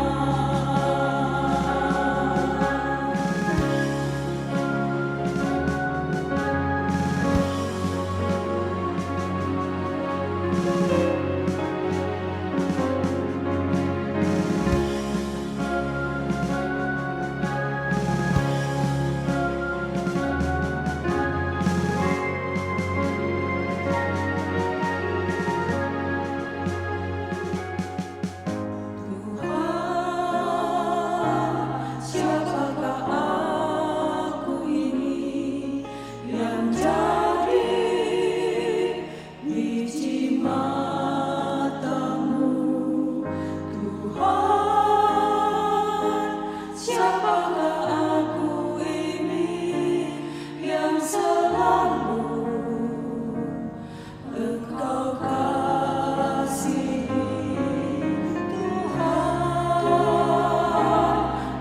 Tuhan, siapakah aku ini yang jadi biji matamu? Tuhan, siapakah aku ini yang selalu Engkau kasihi? Tuhan,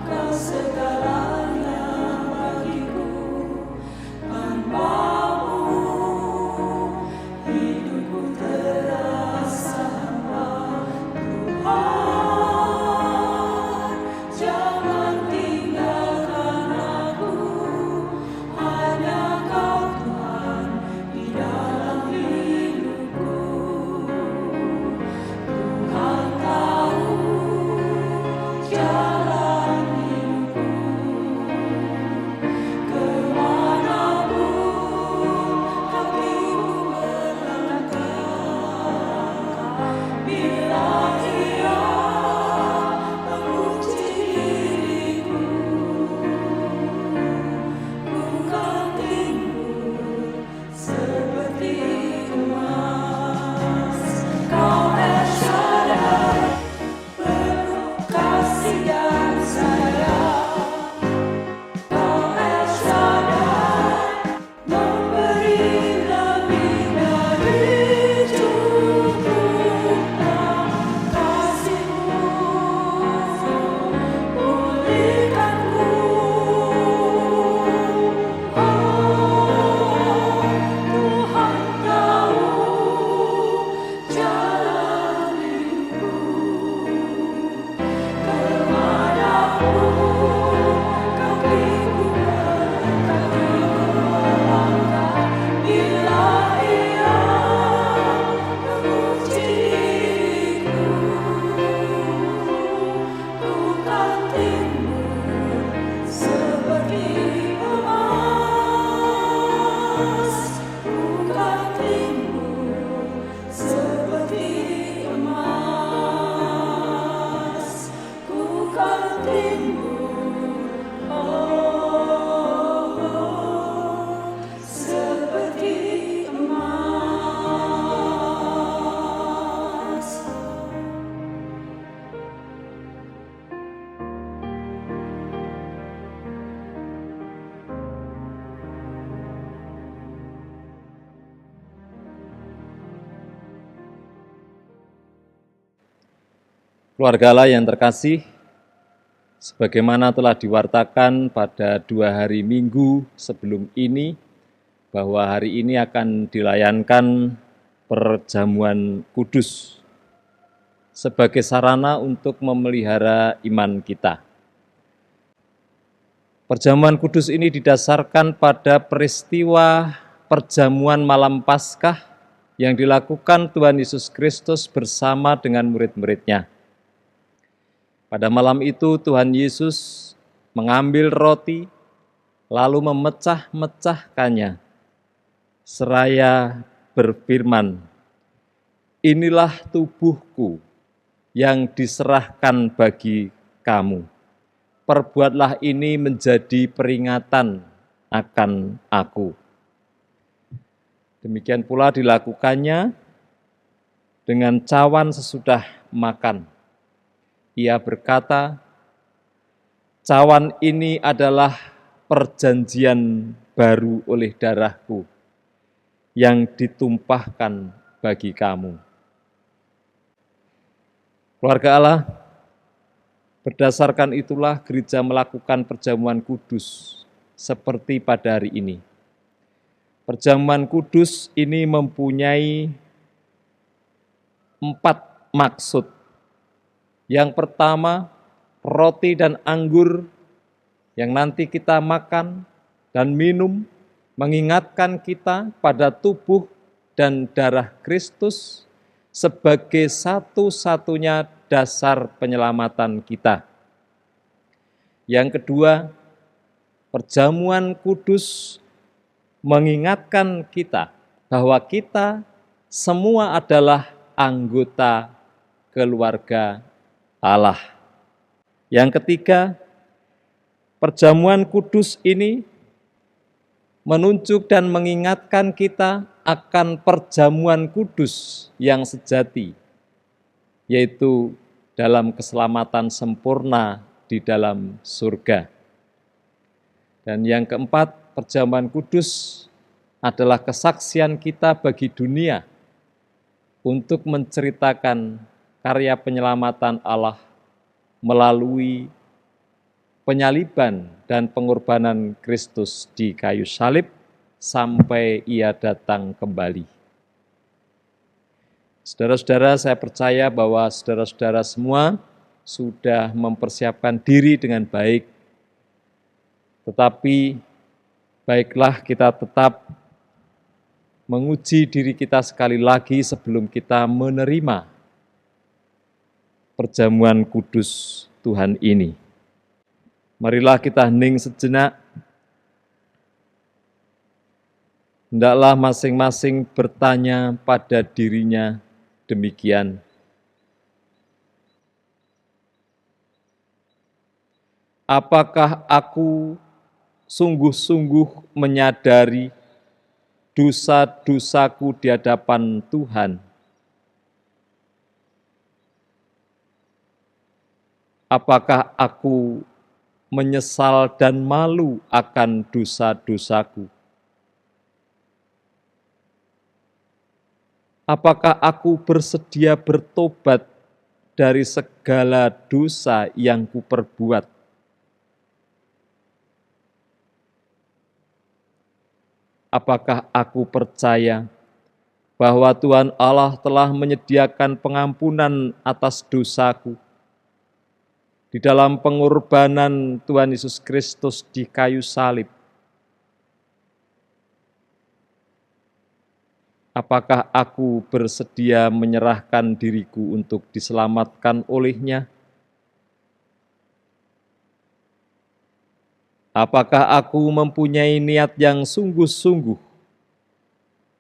Kau segalanya bagiku, tanpamu hidupku terasa hampa. Tuhan, jangan tinggalkan aku, hanya Kau Tuhan di dalam hidupku. Tuhan tahu jalan hidupku, kemanapun kakiku melangkah. Bila Dia menguji diriku, ku kan timbul seperti emas. Kau El Shaddai, penuh kasih dan sayang. Kau El Shaddai, memberi lebih dari cukuplah kasih-Mu, pulihkanku. Tuhan tahu jalan hidupku, kemanapun kakiku melangkah. Bila Ia menguji diriku, ku kan timbul seperti emas. Ku kan timbul seperti emas. Ku kan timbul, seperti emas. Keluarga Allah yang terkasih, sebagaimana telah diwartakan pada 2 hari Minggu sebelum ini, bahwa hari ini akan dilayankan perjamuan kudus sebagai sarana untuk memelihara iman kita. Perjamuan kudus ini didasarkan pada peristiwa perjamuan malam Paskah yang dilakukan Tuhan Yesus Kristus bersama dengan murid-muridnya. Pada malam itu Tuhan Yesus mengambil roti, lalu memecah-mecahkannya, seraya berfirman, inilah tubuhku yang diserahkan bagi kamu. Perbuatlah ini menjadi peringatan akan aku. Demikian pula dilakukannya dengan cawan sesudah makan. Ia berkata, cawan ini adalah perjanjian baru oleh darahku yang ditumpahkan bagi kamu. Keluarga Allah, berdasarkan itulah gereja melakukan perjamuan kudus seperti pada hari ini. Perjamuan kudus ini mempunyai 4 maksud. Yang pertama, roti dan anggur yang nanti kita makan dan minum mengingatkan kita pada tubuh dan darah Kristus sebagai satu-satunya dasar penyelamatan kita. Yang kedua, perjamuan kudus mengingatkan kita bahwa kita semua adalah anggota keluarga Allah. Yang ketiga, perjamuan kudus ini menunjuk dan mengingatkan kita akan perjamuan kudus yang sejati, yaitu dalam keselamatan sempurna di dalam surga. Dan yang keempat, perjamuan kudus adalah kesaksian kita bagi dunia untuk menceritakan karya penyelamatan Allah melalui penyaliban dan pengorbanan Kristus di kayu salib sampai Ia datang kembali. Saudara-saudara, saya percaya bahwa saudara-saudara semua sudah mempersiapkan diri dengan baik, tetapi baiklah kita tetap menguji diri kita sekali lagi sebelum kita menerima perjamuan kudus Tuhan ini. Marilah kita hening sejenak. Hendaklah masing-masing bertanya pada dirinya demikian. Apakah aku sungguh-sungguh menyadari dosa-dosaku di hadapan Tuhan? Apakah aku menyesal dan malu akan dosa-dosaku? Apakah aku bersedia bertobat dari segala dosa yang kuperbuat? Apakah aku percaya bahwa Tuhan Allah telah menyediakan pengampunan atas dosaku di dalam pengorbanan Tuhan Yesus Kristus di kayu salib? Apakah aku bersedia menyerahkan diriku untuk diselamatkan oleh-Nya? Apakah aku mempunyai niat yang sungguh-sungguh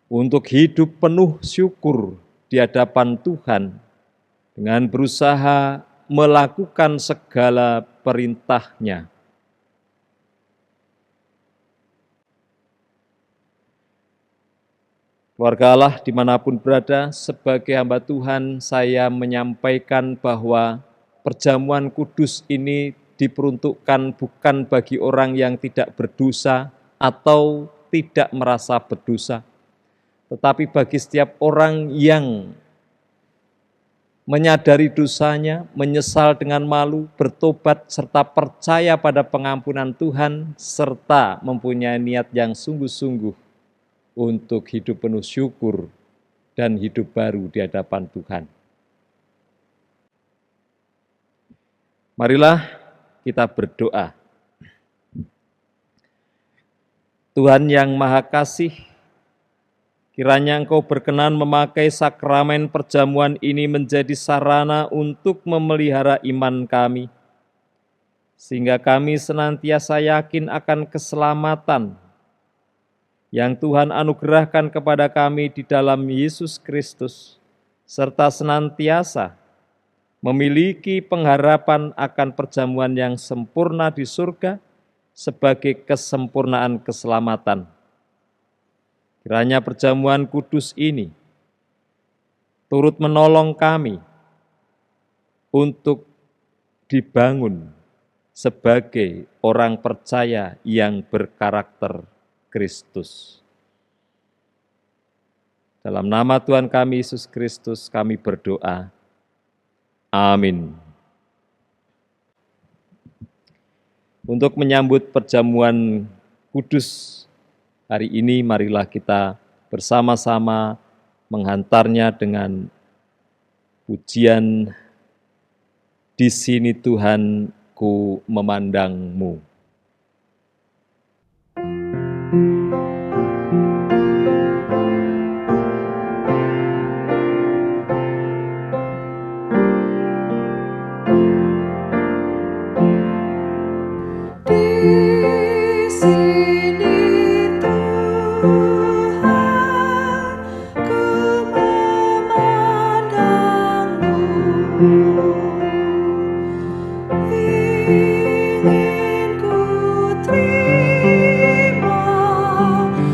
untuk hidup penuh syukur di hadapan Tuhan dengan berusaha melakukan segala perintah-Nya? Keluarga Allah dimanapun berada, sebagai hamba Tuhan saya menyampaikan bahwa perjamuan kudus ini diperuntukkan bukan bagi orang yang tidak berdosa atau tidak merasa berdosa, tetapi bagi setiap orang yang menyadari dosanya, menyesal dengan malu, bertobat, serta percaya pada pengampunan Tuhan, serta mempunyai niat yang sungguh-sungguh untuk hidup penuh syukur dan hidup baru di hadapan Tuhan. Marilah kita berdoa. Tuhan yang Maha Kasih, kiranya Engkau berkenan memakai sakramen perjamuan ini menjadi sarana untuk memelihara iman kami, sehingga kami senantiasa yakin akan keselamatan yang Tuhan anugerahkan kepada kami di dalam Yesus Kristus, serta senantiasa memiliki pengharapan akan perjamuan yang sempurna di surga sebagai kesempurnaan keselamatan. Kiranya perjamuan kudus ini turut menolong kami untuk dibangun sebagai orang percaya yang berkarakter Kristus. Dalam nama Tuhan kami Yesus Kristus kami berdoa. Amin. Untuk menyambut perjamuan kudus hari ini, marilah kita bersama-sama menghantarnya dengan pujian "Di sini Tuhan ku memandangmu". Di sini Tuhan, ku memandangmu. Ingin ku terima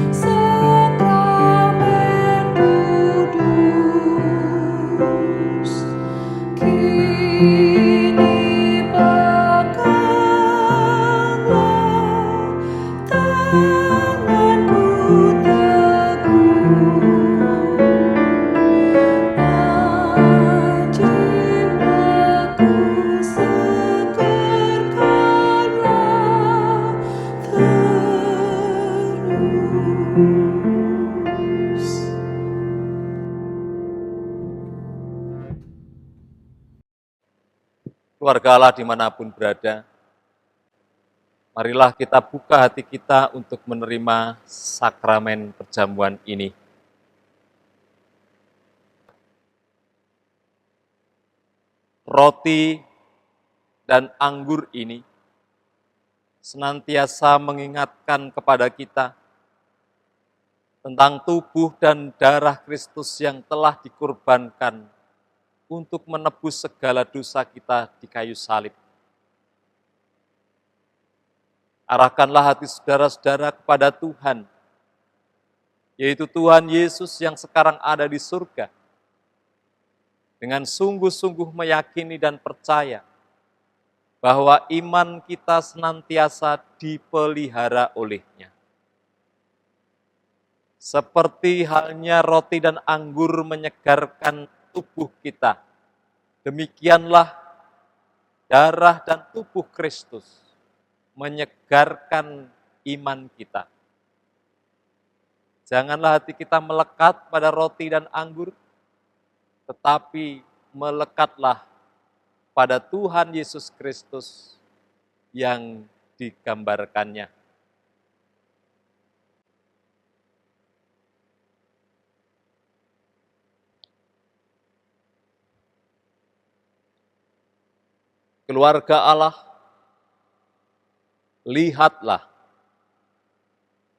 sakramen kudus. Kini peganglah tanganku teguh, jiwaku segarkanlah terus. Keluarga Allah dimanapun berada, marilah kita buka hati kita untuk menerima sakramen perjamuan ini. Roti dan anggur ini senantiasa mengingatkan kepada kita tentang tubuh dan darah Kristus yang telah dikorbankan untuk menebus segala dosa kita di kayu salib. Arahkanlah hati saudara-saudara kepada Tuhan, yaitu Tuhan Yesus yang sekarang ada di surga, dengan sungguh-sungguh meyakini dan percaya bahwa iman kita senantiasa dipelihara oleh-Nya. Seperti halnya roti dan anggur menyegarkan tubuh kita, demikianlah darah dan tubuh Kristus menyegarkan iman kita. Janganlah hati kita melekat pada roti dan anggur, tetapi melekatlah pada Tuhan Yesus Kristus yang digambarkannya. Keluarga Allah, lihatlah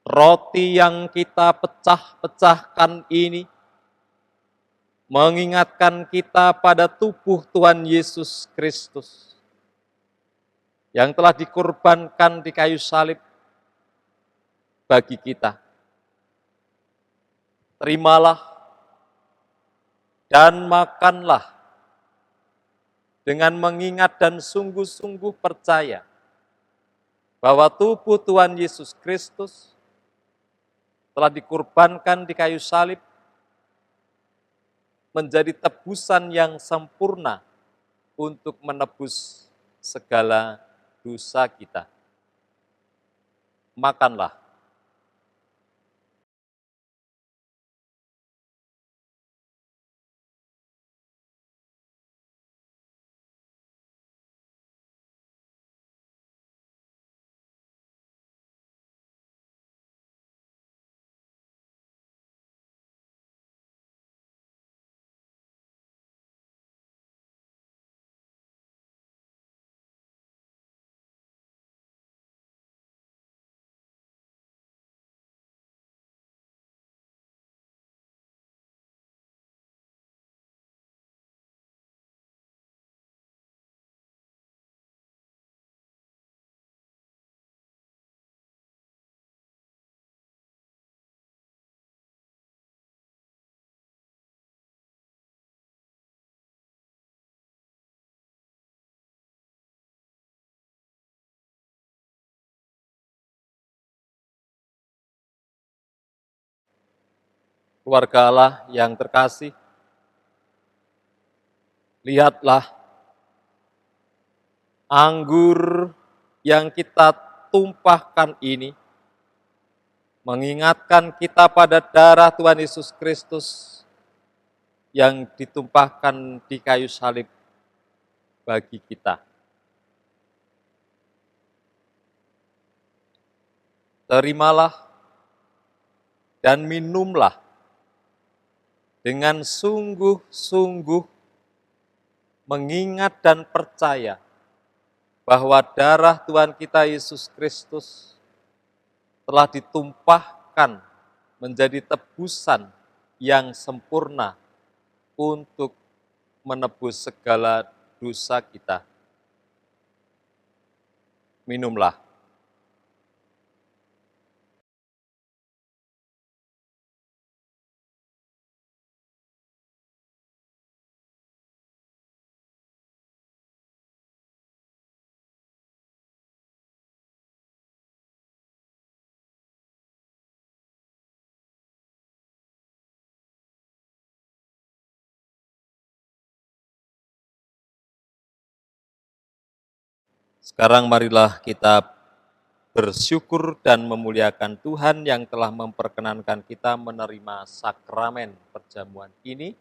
roti yang kita pecah-pecahkan ini mengingatkan kita pada tubuh Tuhan Yesus Kristus yang telah dikorbankan di kayu salib bagi kita. Terimalah dan makanlah dengan mengingat dan sungguh-sungguh percaya bahwa tubuh Tuhan Yesus Kristus telah dikorbankan di kayu salib menjadi tebusan yang sempurna untuk menebus segala dosa kita. Makanlah. Keluarga Allah yang terkasih, lihatlah anggur yang kita tumpahkan ini mengingatkan kita pada darah Tuhan Yesus Kristus yang ditumpahkan di kayu salib bagi kita. Terimalah dan minumlah dengan sungguh-sungguh mengingat dan percaya bahwa darah Tuhan kita Yesus Kristus telah ditumpahkan menjadi tebusan yang sempurna untuk menebus segala dosa kita. Minumlah. Sekarang marilah kita bersyukur dan memuliakan Tuhan yang telah memperkenankan kita menerima sakramen perjamuan ini.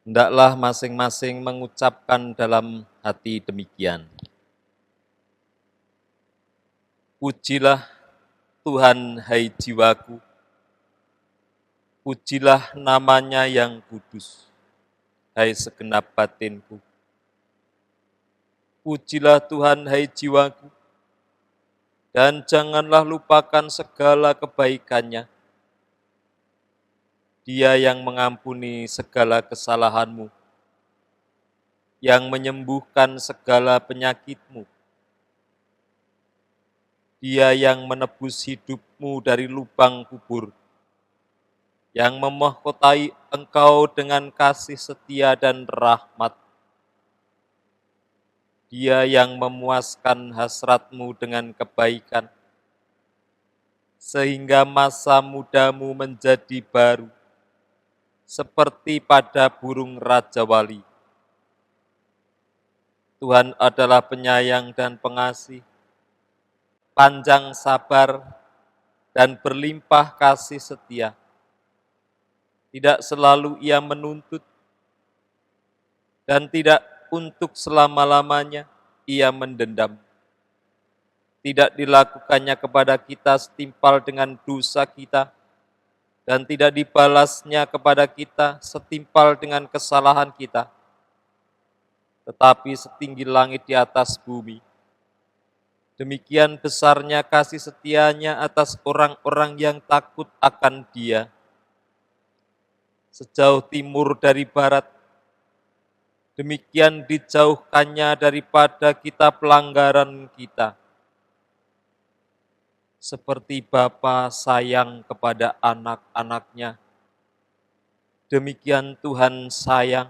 Hendaklah masing-masing mengucapkan dalam hati demikian. Pujilah Tuhan, hai jiwaku, pujilah namanya yang kudus, hai segenap batinku. Pujilah Tuhan, hai jiwaku, dan janganlah lupakan segala kebaikannya. Dia yang mengampuni segala kesalahanmu, yang menyembuhkan segala penyakitmu. Dia yang menebus hidupmu dari lubang kubur, yang memahkotai engkau dengan kasih setia dan rahmat. Dia yang memuaskan hasratmu dengan kebaikan, sehingga masa mudamu menjadi baru, seperti pada burung Raja Wali. Tuhan adalah penyayang dan pengasih, panjang sabar, dan berlimpah kasih setia. Tidak selalu Ia menuntut, dan tidak untuk selama-lamanya Ia mendendam. Tidak dilakukannya kepada kita setimpal dengan dosa kita, dan tidak dibalasnya kepada kita setimpal dengan kesalahan kita, tetapi setinggi langit di atas bumi. Demikian besarnya kasih setianya atas orang-orang yang takut akan Dia. Sejauh timur dari barat, demikian dijauhkannya daripada kita pelanggaran kita. Seperti Bapa sayang kepada anak-anaknya, demikian Tuhan sayang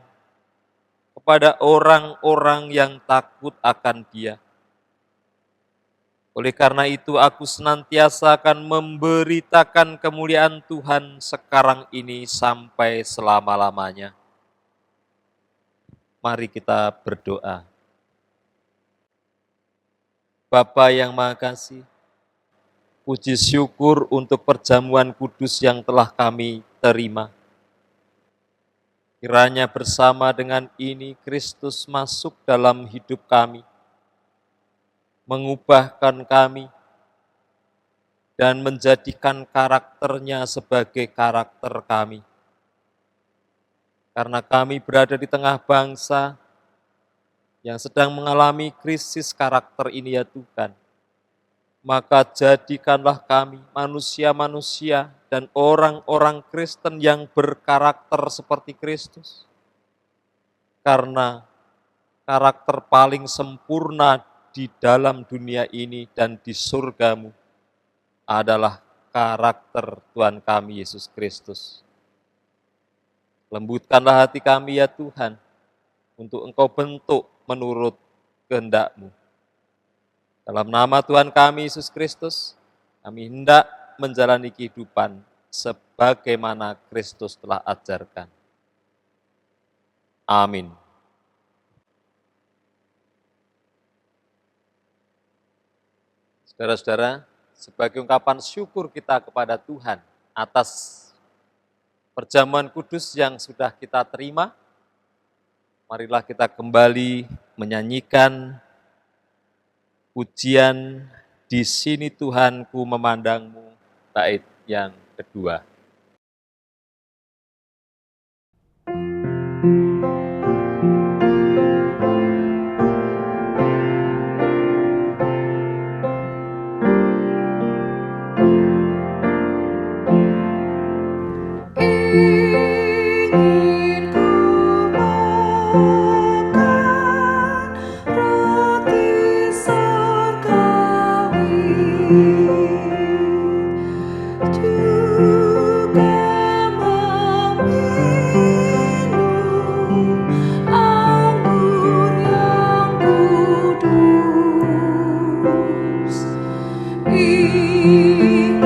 kepada orang-orang yang takut akan Dia. Oleh karena itu aku senantiasa akan memberitakan kemuliaan Tuhan sekarang ini sampai selama-lamanya. Mari kita berdoa. Bapa yang Maha Kasih, puji syukur untuk perjamuan kudus yang telah kami terima. Kiranya bersama dengan ini Kristus masuk dalam hidup kami, mengubahkan kami, dan menjadikan karakternya sebagai karakter kami. Karena kami berada di tengah bangsa yang sedang mengalami krisis karakter ini ya Tuhan, maka jadikanlah kami manusia-manusia dan orang-orang Kristen yang berkarakter seperti Kristus. Karena karakter paling sempurna di dalam dunia ini dan di surgamu adalah karakter Tuhan kami Yesus Kristus. Lembutkanlah hati kami ya Tuhan, untuk Engkau bentuk menurut kehendak-Mu. Dalam nama Tuhan kami Yesus Kristus, kami hendak menjalani kehidupan seperti sebagaimana Kristus telah ajarkan. Amin. Saudara-saudara, sebagai ungkapan syukur kita kepada Tuhan atas perjamuan kudus yang sudah kita terima, marilah kita kembali menyanyikan pujian "Di Sini Tuhan Ku Memandangmu" bait yang kedua. Ingin ku makan roti surgawi, juga meminum anggur yang kudus. Ingin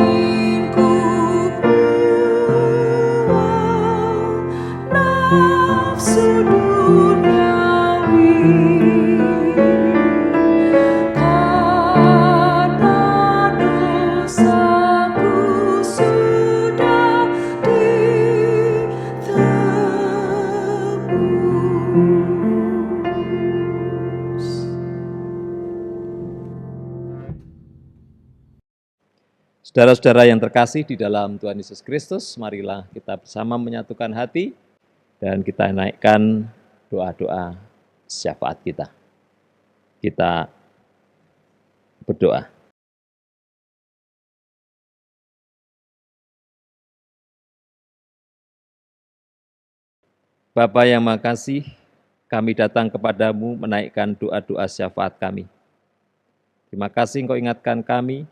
ku buang nafsu duniawi, karena dosaku sudah ditebus. Saudara-saudara yang terkasih di dalam Tuhan Yesus Kristus, marilah kita bersama menyatukan hati dan kita naikkan doa-doa syafaat kita. Kita berdoa. Bapa yang Maha Kasih, kami datang kepadamu menaikkan doa-doa syafaat kami. Terima kasih Engkau ingatkan kami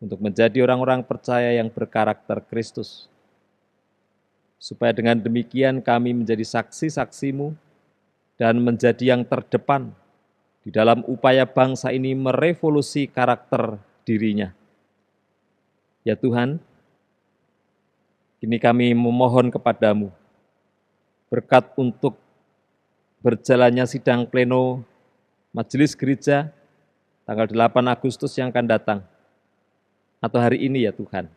untuk menjadi orang-orang percaya yang berkarakter Kristus. Supaya dengan demikian kami menjadi saksi-saksi-Mu dan menjadi yang terdepan di dalam upaya bangsa ini merevolusi karakter dirinya. Ya Tuhan, kini kami memohon kepadamu berkat untuk berjalannya sidang pleno Majelis Gereja tanggal 8 Agustus yang akan datang, atau hari ini ya Tuhan.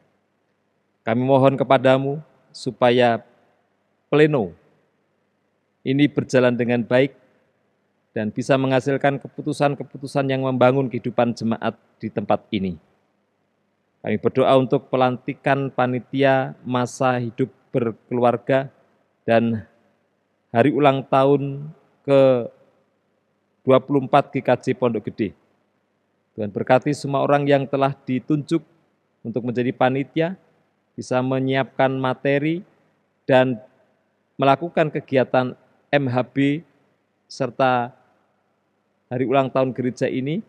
Kami mohon kepadamu supaya pleno ini berjalan dengan baik dan bisa menghasilkan keputusan-keputusan yang membangun kehidupan jemaat di tempat ini. Kami berdoa untuk pelantikan panitia masa hidup berkeluarga dan hari ulang tahun ke-24 GKJ Pondok Gede. Tuhan berkati semua orang yang telah ditunjuk untuk menjadi panitia, bisa menyiapkan materi dan melakukan kegiatan MHB serta hari ulang tahun gereja ini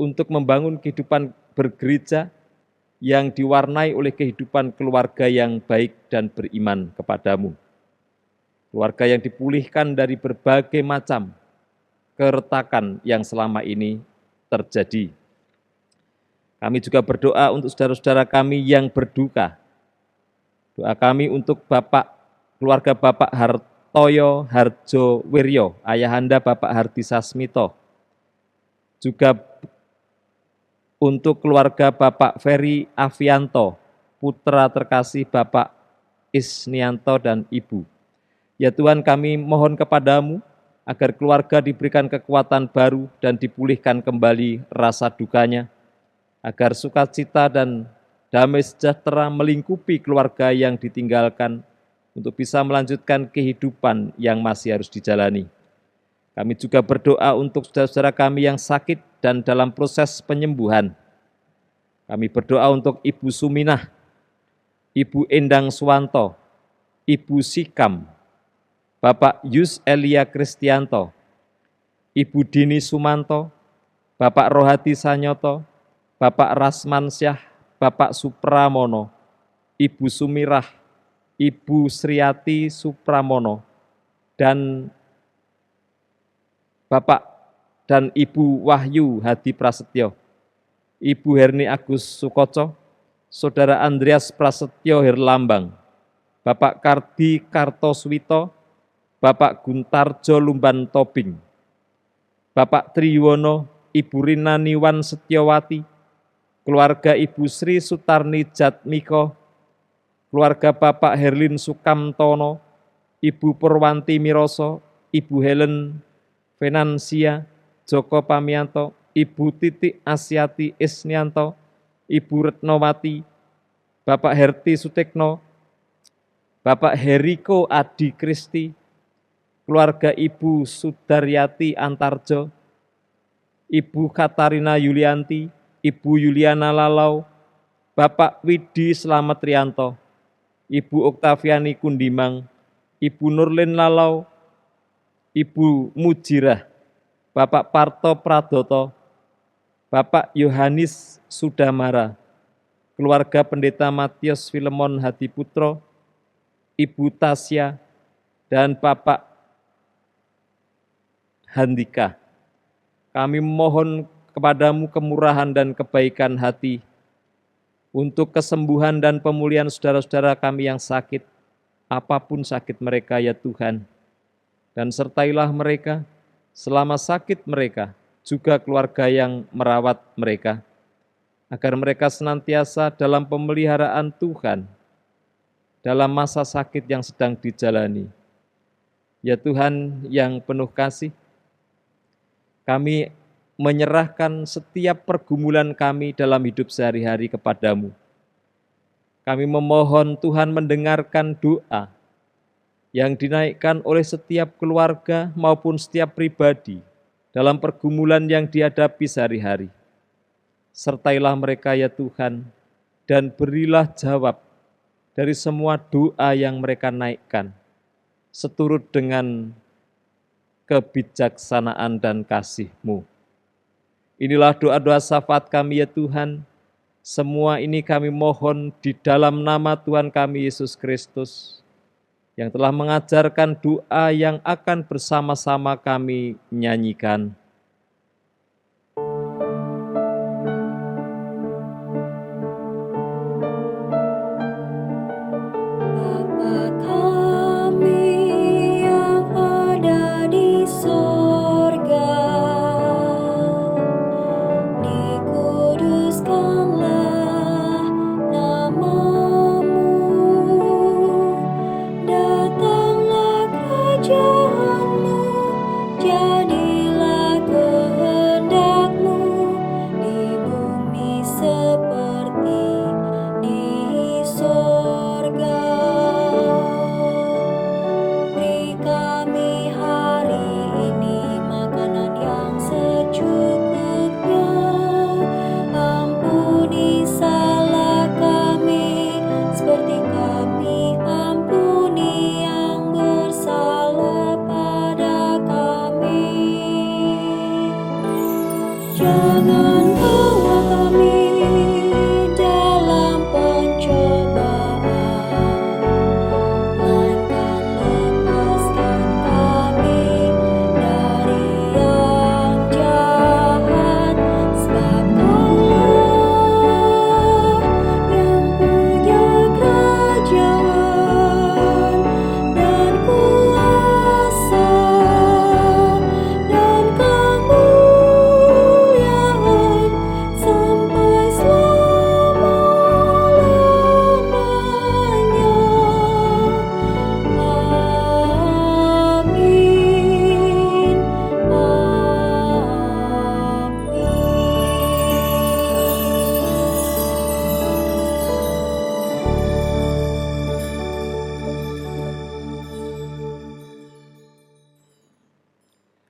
untuk membangun kehidupan bergereja yang diwarnai oleh kehidupan keluarga yang baik dan beriman kepadamu. Keluarga yang dipulihkan dari berbagai macam keretakan yang selama ini terjadi. Kami juga berdoa untuk saudara-saudara kami yang berduka. Doa kami untuk keluarga Bapak Hartoyo Harjo Wiryo, ayahanda Bapak Hardi Sasmito. Juga untuk keluarga Bapak Ferry Avianto, putra terkasih Bapak Isnianto dan Ibu. Ya Tuhan, kami mohon kepadamu agar keluarga diberikan kekuatan baru dan dipulihkan kembali rasa dukanya, agar sukacita dan damai sejahtera melingkupi keluarga yang ditinggalkan untuk bisa melanjutkan kehidupan yang masih harus dijalani. Kami juga berdoa untuk saudara-saudara kami yang sakit dan dalam proses penyembuhan. Kami berdoa untuk Ibu Suminah, Ibu Endang Suwanto, Ibu Sikam, Bapak Yus Elia Kristianto, Ibu Dini Sumanto, Bapak Rohati Sanyoto, Bapak Rasman Syah, Bapak Supramono, Ibu Sumirah, Ibu Sriati Supramono, dan Bapak dan Ibu Wahyu Hadi Prasetyo, Ibu Herni Agus Sukoco, Saudara Andreas Prasetyo Herlambang, Bapak Kardi Kartoswito, Bapak Guntarjo Lumban Tobing, Bapak Triyono, Ibu Rina Niwan Setiawati, keluarga Ibu Sri Sutarni Jatmiko, keluarga Bapak Herlin Sukamtono, Ibu Purwanti Miroso, Ibu Helen Venansia, Joko Pamianto, Ibu Titik Asyati Isnianto, Ibu Retnowati, Bapak Herti Sutekno, Bapak Heriko Adi Kristi, keluarga Ibu Sudaryati Antarjo, Ibu Katarina Yulianti, Ibu Yuliana Lalau, Bapak Widi Slamet Rianto, Ibu Oktaviani Kundimang, Ibu Nurlin Lalau, Ibu Mujirah, Bapak Parto Pradoto, Bapak Yohanis Sudamara, keluarga Pendeta Matius Filemon Hadiputro, Ibu Tasya, dan Bapak Handika. Kami mohon kepadamu kemurahan dan kebaikan hati untuk kesembuhan dan pemulihan saudara-saudara kami yang sakit, apapun sakit mereka ya Tuhan. Dan sertailah mereka selama sakit mereka, juga keluarga yang merawat mereka, agar mereka senantiasa dalam pemeliharaan Tuhan dalam masa sakit yang sedang dijalani. Ya Tuhan yang penuh kasih, kami menyerahkan setiap pergumulan kami dalam hidup sehari-hari kepadamu. Kami memohon Tuhan mendengarkan doa yang dinaikkan oleh setiap keluarga maupun setiap pribadi dalam pergumulan yang dihadapi sehari-hari. Sertailah mereka ya Tuhan, dan berilah jawab dari semua doa yang mereka naikkan, seturut dengan kebijaksanaan dan kasih-Mu. Inilah doa-doa syafaat kami ya Tuhan. Semua ini kami mohon di dalam nama Tuhan kami Yesus Kristus, yang telah mengajarkan doa yang akan bersama-sama kami nyanyikan. Bapa kami yang ada di sorga, dikuduskanlah namamu, datanglah kerajaan-Mu, jadilah kehendak-Mu di bumi seperti di sorga. Beri kami hari ini makanan yang secukupnya. Ampuni salah kami, seperti kami ampuni yang bersalah pada kami. Jangan bawa kami dalam pencobaan, melainkan lepaskan kami dari yang jahat. Sebab Kaulah yang punya kerajaan dan kuasa dan kemuliaan sampai selama-lamanya. Amin.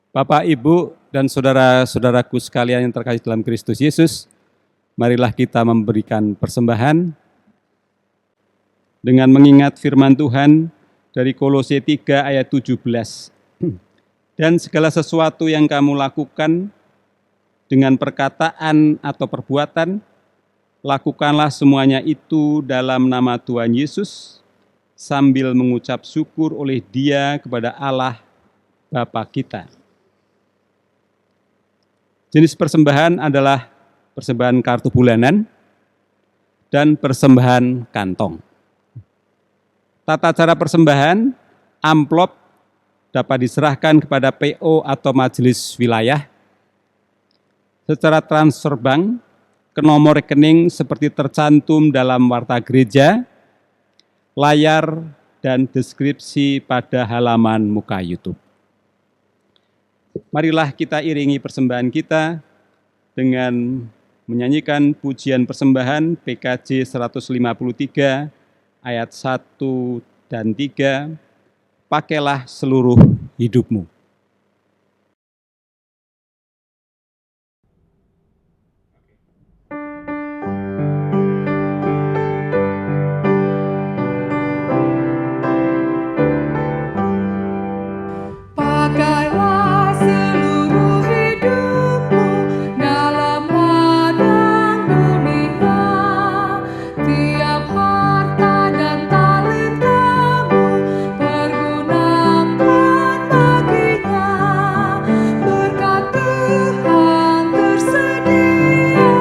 Bapak, Ibu, dan saudara-saudaraku sekalian yang terkasih dalam Kristus Yesus, marilah kita memberikan persembahan dengan mengingat firman Tuhan dari Kolose 3 ayat 17. Dan segala sesuatu yang kamu lakukan dengan perkataan atau perbuatan, lakukanlah semuanya itu dalam nama Tuhan Yesus, sambil mengucap syukur oleh Dia kepada Allah Bapa kita. Jenis persembahan adalah persembahan kartu bulanan, dan persembahan kantong. Tata cara persembahan, amplop dapat diserahkan kepada PO atau majelis wilayah secara transfer bank ke nomor rekening seperti tercantum dalam warta gereja, layar, dan deskripsi pada halaman muka YouTube. Marilah kita iringi persembahan kita dengan menyanyikan pujian persembahan PKJ 153 ayat 1 dan 3, pakailah seluruh hidupmu. Pakailah seluruh hidupmu dalam ladang dunia, tiap harta dan talentamu pergunakan baginya. Berkat Tuhan tersedia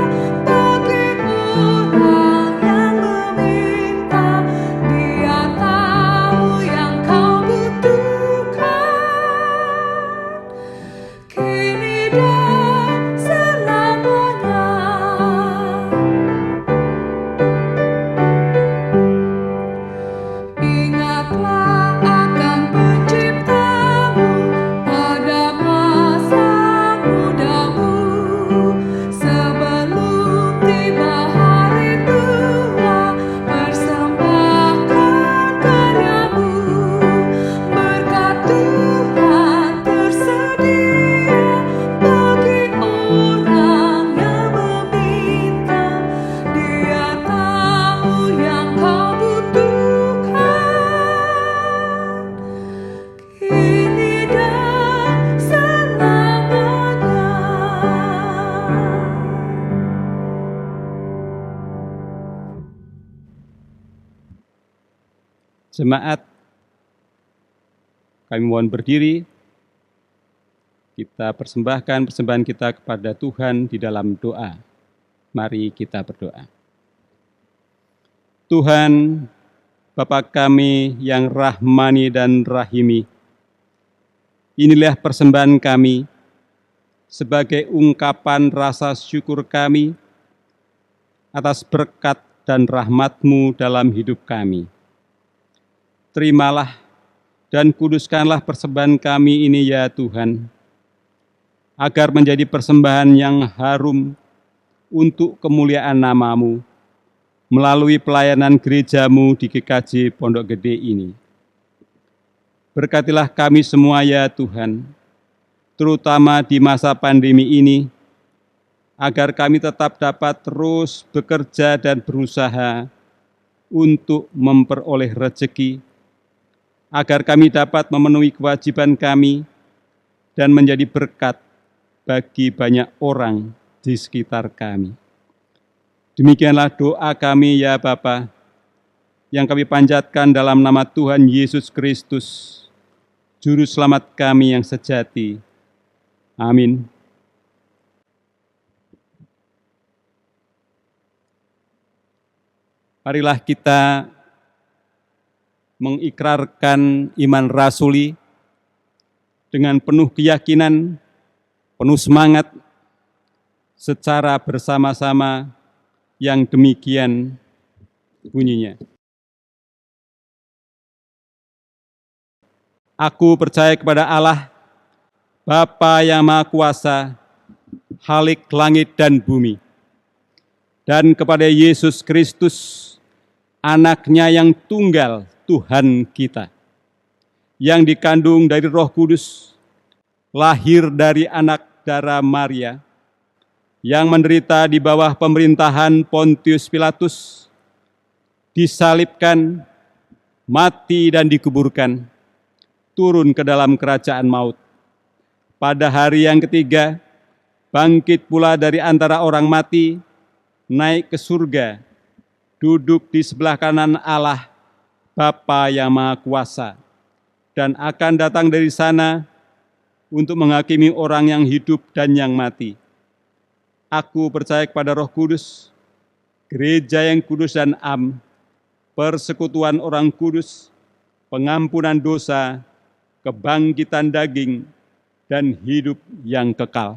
bagi orang yang meminta. Dia tahu yang kau butuhkan. Kini dan selamanya. Ingatlah akan Penciptamu pada masa mudamu, sebelum tiba hari tua, persembahkan karyamu. Berkat Tuhan tersedia bagi orang yang meminta. Dia tahu yang kau butuhkan. Kini dan selamanya. Jemaat, kami mohon berdiri, kita persembahkan persembahan kita kepada Tuhan di dalam doa. Mari kita berdoa. Tuhan, Bapa kami yang rahmani dan rahimi, inilah persembahan kami sebagai ungkapan rasa syukur kami atas berkat dan rahmat-Mu dalam hidup kami. Terimalah dan kuduskanlah persembahan kami ini ya Tuhan, agar menjadi persembahan yang harum untuk kemuliaan nama-Mu melalui pelayanan gereja-Mu di GKJ Pondok Gede ini. Berkatilah kami semua ya Tuhan, terutama di masa pandemi ini, agar kami tetap dapat terus bekerja dan berusaha untuk memperoleh rezeki, agar kami dapat memenuhi kewajiban kami dan menjadi berkat bagi banyak orang di sekitar kami. Demikianlah doa kami ya Bapa, yang kami panjatkan dalam nama Tuhan Yesus Kristus, Juru Selamat kami yang sejati. Amin. Marilah kita mengikrarkan iman rasuli dengan penuh keyakinan, penuh semangat, secara bersama-sama yang demikian bunyinya. Aku percaya kepada Allah, Bapa yang Maha Kuasa, Khalik langit dan bumi, dan kepada Yesus Kristus, Anak-Nya yang tunggal, Tuhan kita, yang dikandung dari Roh Kudus, lahir dari anak darah Maria, yang menderita di bawah pemerintahan Pontius Pilatus, disalibkan, mati dan dikuburkan, turun ke dalam kerajaan maut. Pada hari yang ketiga, bangkit pula dari antara orang mati, naik ke surga, duduk di sebelah kanan Allah, Bapa yang Maha Kuasa, dan akan datang dari sana untuk menghakimi orang yang hidup dan yang mati. Aku percaya kepada Roh Kudus, gereja yang kudus dan am, persekutuan orang kudus, pengampunan dosa, kebangkitan daging, dan hidup yang kekal.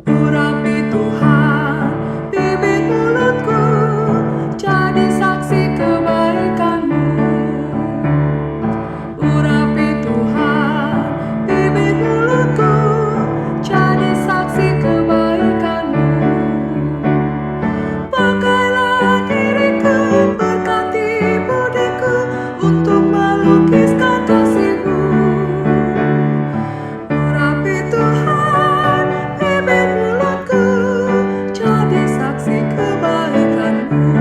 Urapi Tuhan bibir mulutku, jadi saksi kebaikan-Mu. Urapi Tuhan bibir mulutku, jadi saksi kebaikan-Mu. Pakailah diriku, berkati budiku, untuk melukiskan kasih-Mu. Urapi Tuhan bibir mulutku, jadi saksi kebaikan-Mu.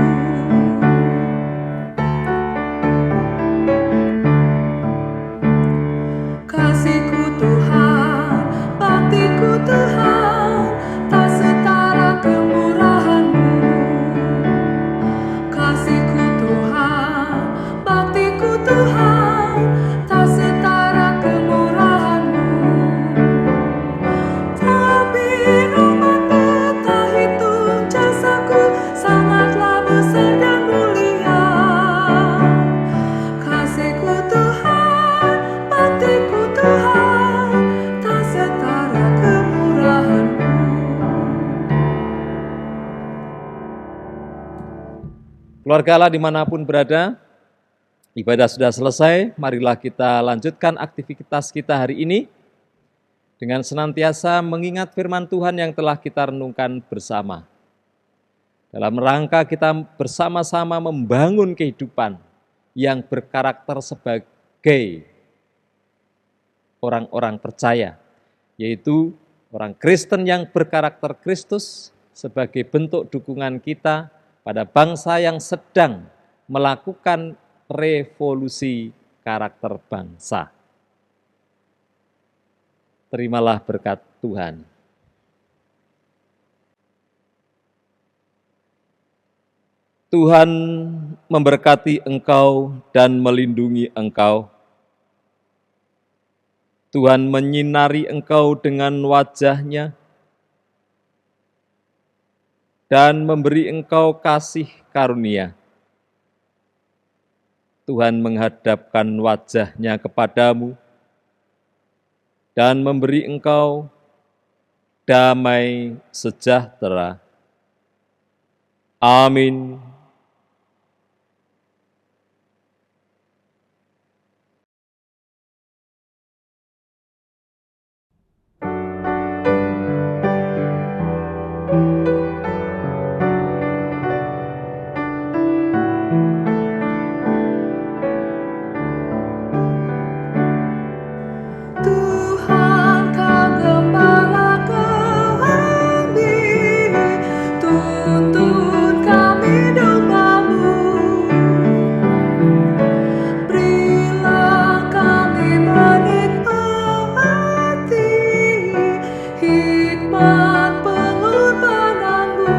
Kasih-Ku Tuhan, bakti-Ku Tuhan, tak setara kemurahan-Mu. Kasih-Ku Tuhan, bakti-Ku Tuhan, tak setara kemurahan-Mu. Tapi rahmat-Mu tak hitung jasaku, sangatlah besar dan mulia. Kasih-Ku Tuhan, bakti-Ku Tuhan, tak setara kemurahan-Mu. Keluarga Allah dimanapun berada, ibadah sudah selesai, marilah kita lanjutkan aktivitas kita hari ini dengan senantiasa mengingat firman Tuhan yang telah kita renungkan bersama. Dalam rangka kita bersama-sama membangun kehidupan yang berkarakter sebagai orang-orang percaya, yaitu orang Kristen yang berkarakter Kristus sebagai bentuk dukungan kita pada bangsa yang sedang melakukan revolusi karakter bangsa. Terimalah berkat Tuhan. Tuhan memberkati engkau dan melindungi engkau. Tuhan menyinari engkau dengan wajah-Nya dan memberi engkau kasih karunia. Tuhan menghadapkan wajah-Nya kepadamu dan memberi engkau damai sejahtera. Amin. Tuhan, Kau gembala kami, tuntun kami domba-Mu. Berilah kami menikmati hikmat pengorbanan-Mu.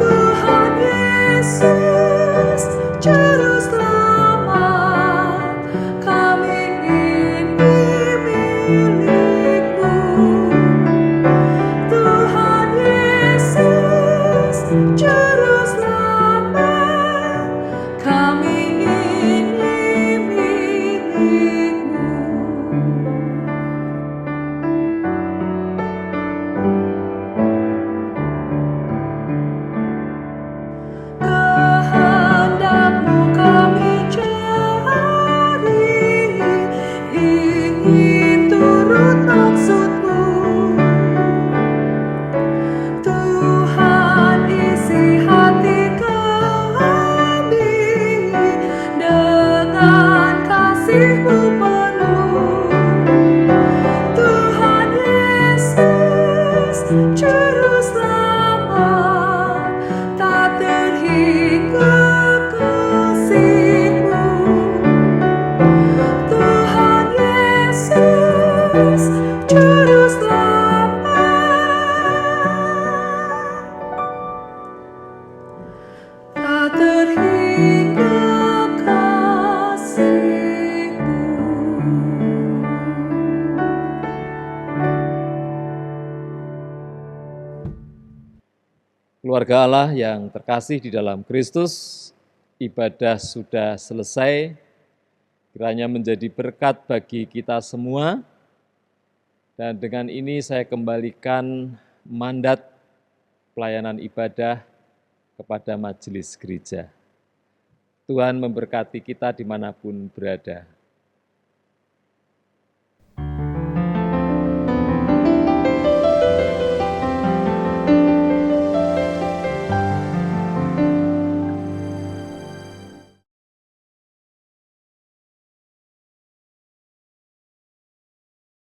Tuhan Yesus, Juru Selamat, kami ini milik-Mu. Tuhan Yesus, Juru Selamat, kami ini milik-Mu. Kehendak-Mu kami cari, ingin turut maksud-Mu. Tuhan, isi hati kami dengan kasih-Mu penuh. Tuhan Yesus, Juru Selamat, tak terhingga kasih-Mu. Tuhan Yesus, Keluarga Allah yang terkasih di dalam Kristus, ibadah sudah selesai, kiranya menjadi berkat bagi kita semua. Dan dengan ini saya kembalikan mandat pelayanan ibadah kepada majelis gereja. Tuhan memberkati kita dimanapun berada.